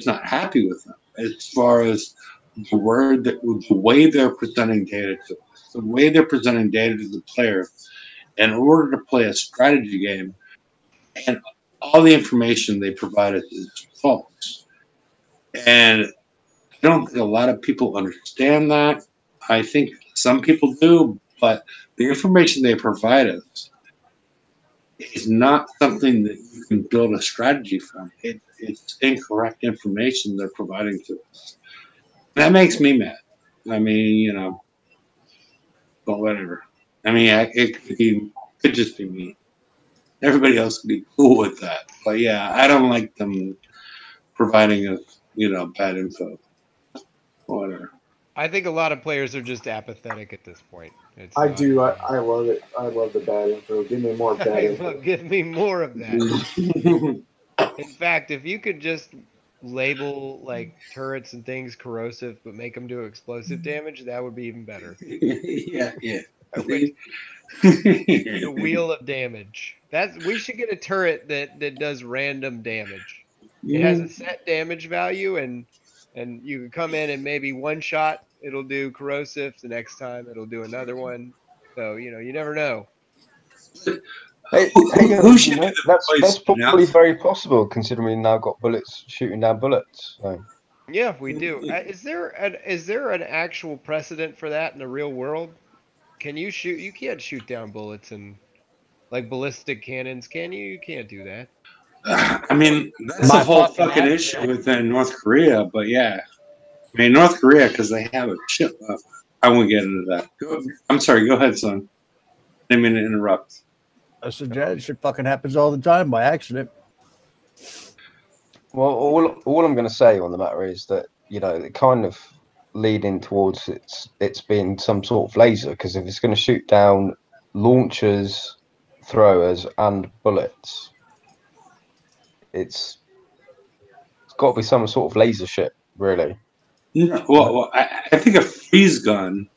not happy with them as far as the way they're presenting data to us, the way they're presenting data to the player in order to play a strategy game, and all the information they provide us is false. And I don't think a lot of people understand that. I think some people do, but the information they provide us is not something that you can build a strategy from. It's incorrect information they're providing to us. That makes me mad. I mean, but whatever. I mean, it could just be me. Everybody else could be cool with that. But yeah, I don't like them providing us, bad info. Whatever. I think a lot of players are just apathetic at this point. I do. I love it. I love the bad info. Give me more bad info. Give me more of that. In fact, if you could just label like turrets and things corrosive, but make them do explosive damage, that would be even better. Yeah. The wheel of damage. We should get a turret that does random damage. It has a set damage value, and you can come in and maybe one shot it'll do corrosive. The next time it'll do another one. So you never know. Who should be the that's voice probably announcer? very possible considering we've now got bullets shooting down bullets. So. Yeah, we do. Is there an actual precedent for that in the real world? Can you shoot? You can't shoot down bullets and like ballistic cannons, can you? You can't do that. I mean, that's the whole fucking issue within North Korea. But yeah, I mean, North Korea, because they have a shit. I won't get into that. I'm sorry. Go ahead, son. I didn't mean to interrupt. I said, yeah, it shit fucking happens all the time by accident. Well, all I'm going to say on the matter is that it kind of leading towards it's being some sort of laser, because if it's going to shoot down launchers, throwers, and bullets, it's got to be some sort of laser ship, really. Yeah, well, I think a freeze gun,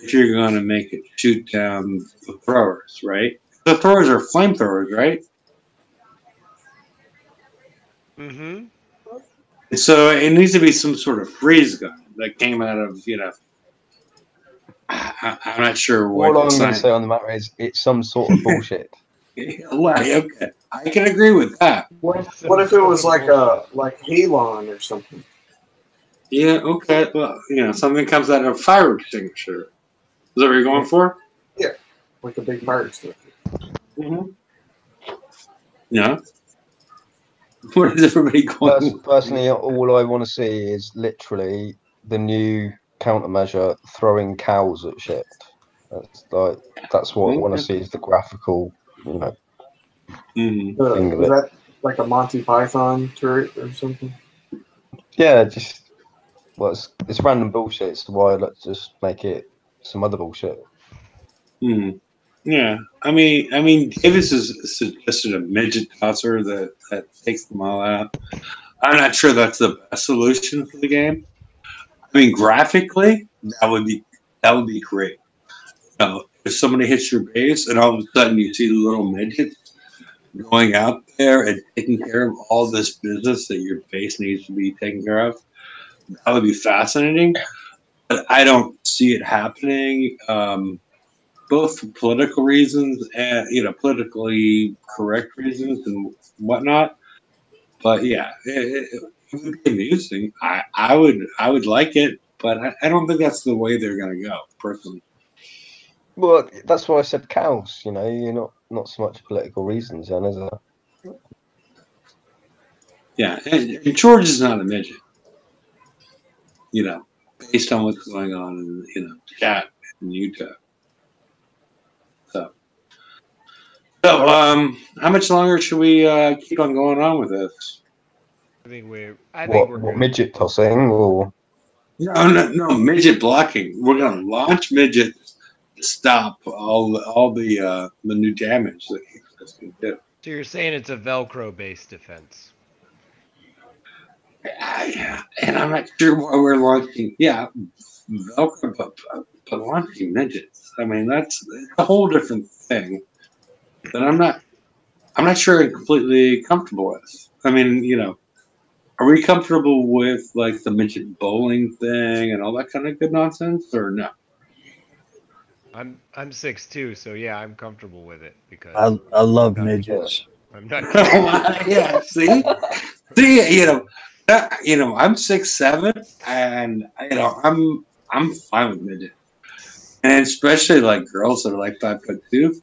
if you're going to make it shoot down the throwers, right? The throwers are flamethrowers, right? Mm-hmm. So it needs to be some sort of freeze gun that came out of, I'm not sure what. All I'm going to say on the matter is it's some sort of bullshit. Okay, I can agree with that. What if it was like Halon or something? Yeah, okay. Well, something comes out of a fire extinguisher. Is that what you're going for? Yeah, like a big fire extinguisher. Mm-hmm. Yeah. Where is everybody going? Personally, all I want to see is literally the new countermeasure throwing cows at shit. That's what I want to see, is the graphical, thing of Is it. that like a Monty Python turret or something? Yeah, it's random bullshit. So why let's just make it some other bullshit? Yeah, I mean, Davis has suggested a midget tosser that takes them all out. I'm not sure that's the best solution for the game. I mean, graphically, that would be great. If somebody hits your base and all of a sudden you see the little midgets going out there and taking care of all this business that your base needs to be taken care of, that would be fascinating. But I don't see it happening. Both for political reasons and politically correct reasons and whatnot. But yeah, it would be amusing. I would like it, but I don't think that's the way they're going to go, personally. Well, that's why I said cows. You're not so much political reasons, then, is there? Yeah, and George is not a midget. Based on what's going on in chat in Utah. So, how much longer should we keep on going on with this? I think we're What midget tossing or? No, midget blocking. We're going to launch midgets stop all the new damage that he's going to do. So you're saying it's a Velcro-based defense? Yeah, and I'm not sure why we're launching. Yeah, Velcro, but launching midgets. I mean, that's a whole different thing that I'm not sure I'm completely comfortable with. I mean, are we comfortable with like the midget bowling thing and all that kind of good nonsense, or no? I'm 6'2", so yeah, I'm comfortable with it because I love not- midgets. I'm not. Yeah, see, I'm 6'7", and I'm fine with midget, and especially like girls that are like 5'2".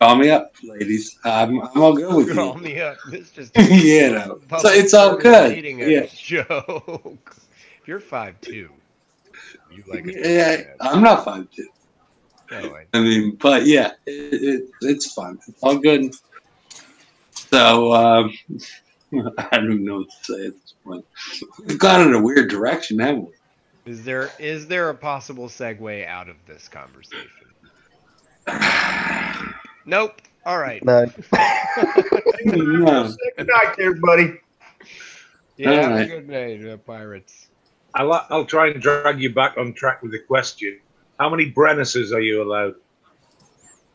Call me up, ladies. I'm all good with Call you. me up. This just So public it's all service good. dating Yeah, joke. If you're 5'2", you like a yeah. man. I'm not 5'2". No, I mean, but yeah, it's fun. It's all good. So I don't even know what to say at this point. We've gone in a weird direction, haven't we? is there a possible segue out of this conversation? Nope. All right. No. No. Good night, everybody. Yeah, All have a right. good night, pirates. I'll try and drag you back on track with the question. How many Brennises are you allowed?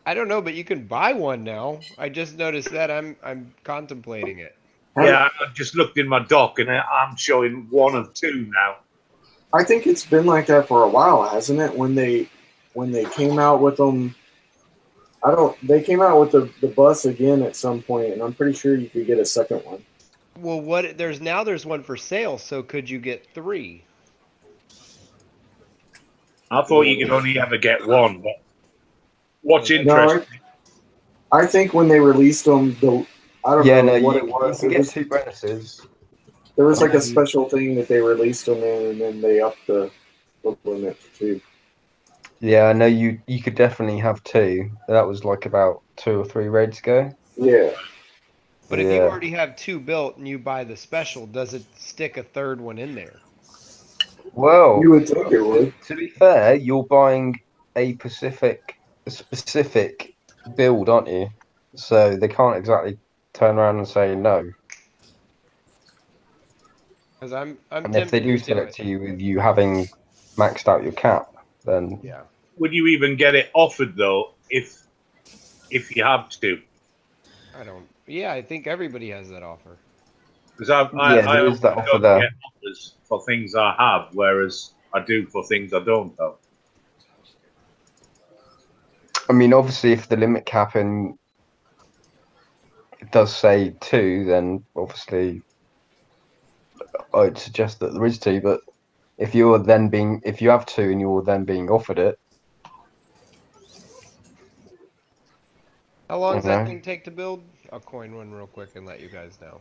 I don't know, but you can buy one now. I just noticed that. I'm contemplating it. Yeah, I just looked in my dock and I'm showing 1 of 2 now. I think it's been like that for a while, hasn't it? When they came out with them, they came out with the bus again at some point, and I'm pretty sure you could get a second one. Well, there's one for sale, so could you get 3? I thought you could only ever get 1, but what's No, interesting? I think when they released them, I don't know what it you was. can get 2 Brennises. There was like a special thing that they released them in, and then they upped the limit to 2. Yeah, I know you could definitely have 2. That was like about 2 or 3 raids ago. Yeah. But if you already have 2 built and you buy the special, does it stick a 3rd one in there? Well, You would think it would. To be fair, you're buying a specific build, aren't you? So they can't exactly turn around and say no. Because I'm And if they tempted do to sell do it to you with you having maxed out your cap, then Yeah. Would you even get it offered though if you have to? I don't. Yeah, I think everybody has that offer. Because there is that offer don't there. get offers for things I have, whereas I do for things I don't have. I mean, obviously, if the limit cap in it does say 2, then obviously I'd suggest that there is 2. But if you have 2 and you're then being offered it, How long does Okay. that thing take to build? I'll coin one real quick and let you guys know.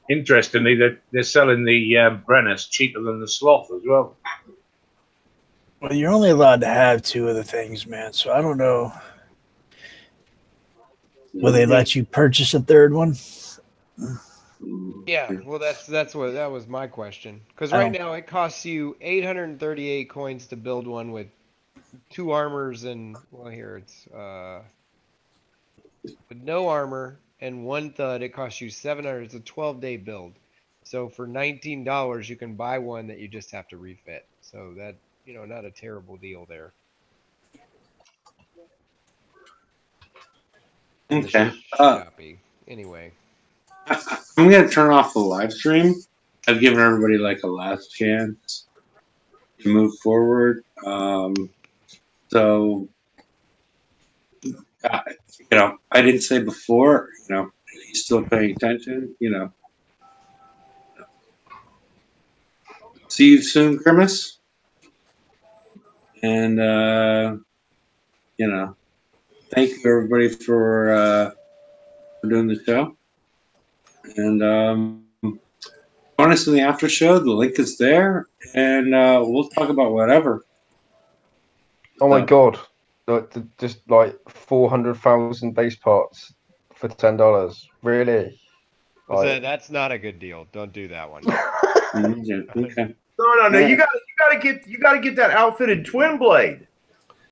Interestingly, they're selling the Brennus cheaper than the Sloth as well. Well, you're only allowed to have 2 of the things, man. So I don't know. Will they let you purchase a 3rd one? Yeah, well, that was my question. Because right now it costs you 838 coins to build one with 2 armors and it's with no armor and 1 thud. It costs you 700. It's a 12-day build. So for $19, you can buy one that you just have to refit. So that not a terrible deal there. Okay. Shoppy. Anyway. I'm gonna turn off the live stream. I've given everybody like a last chance to move forward. So, I didn't say before. He's still paying attention. See you soon, Grimace. And thank you everybody for doing the show. And join us in the after show. The link is there, and we'll talk about whatever. oh my god, just like 400,000 base parts for $10. Really? That's not a good deal. Don't do that one. Okay. No. You got to gotta get that outfitted twin blade.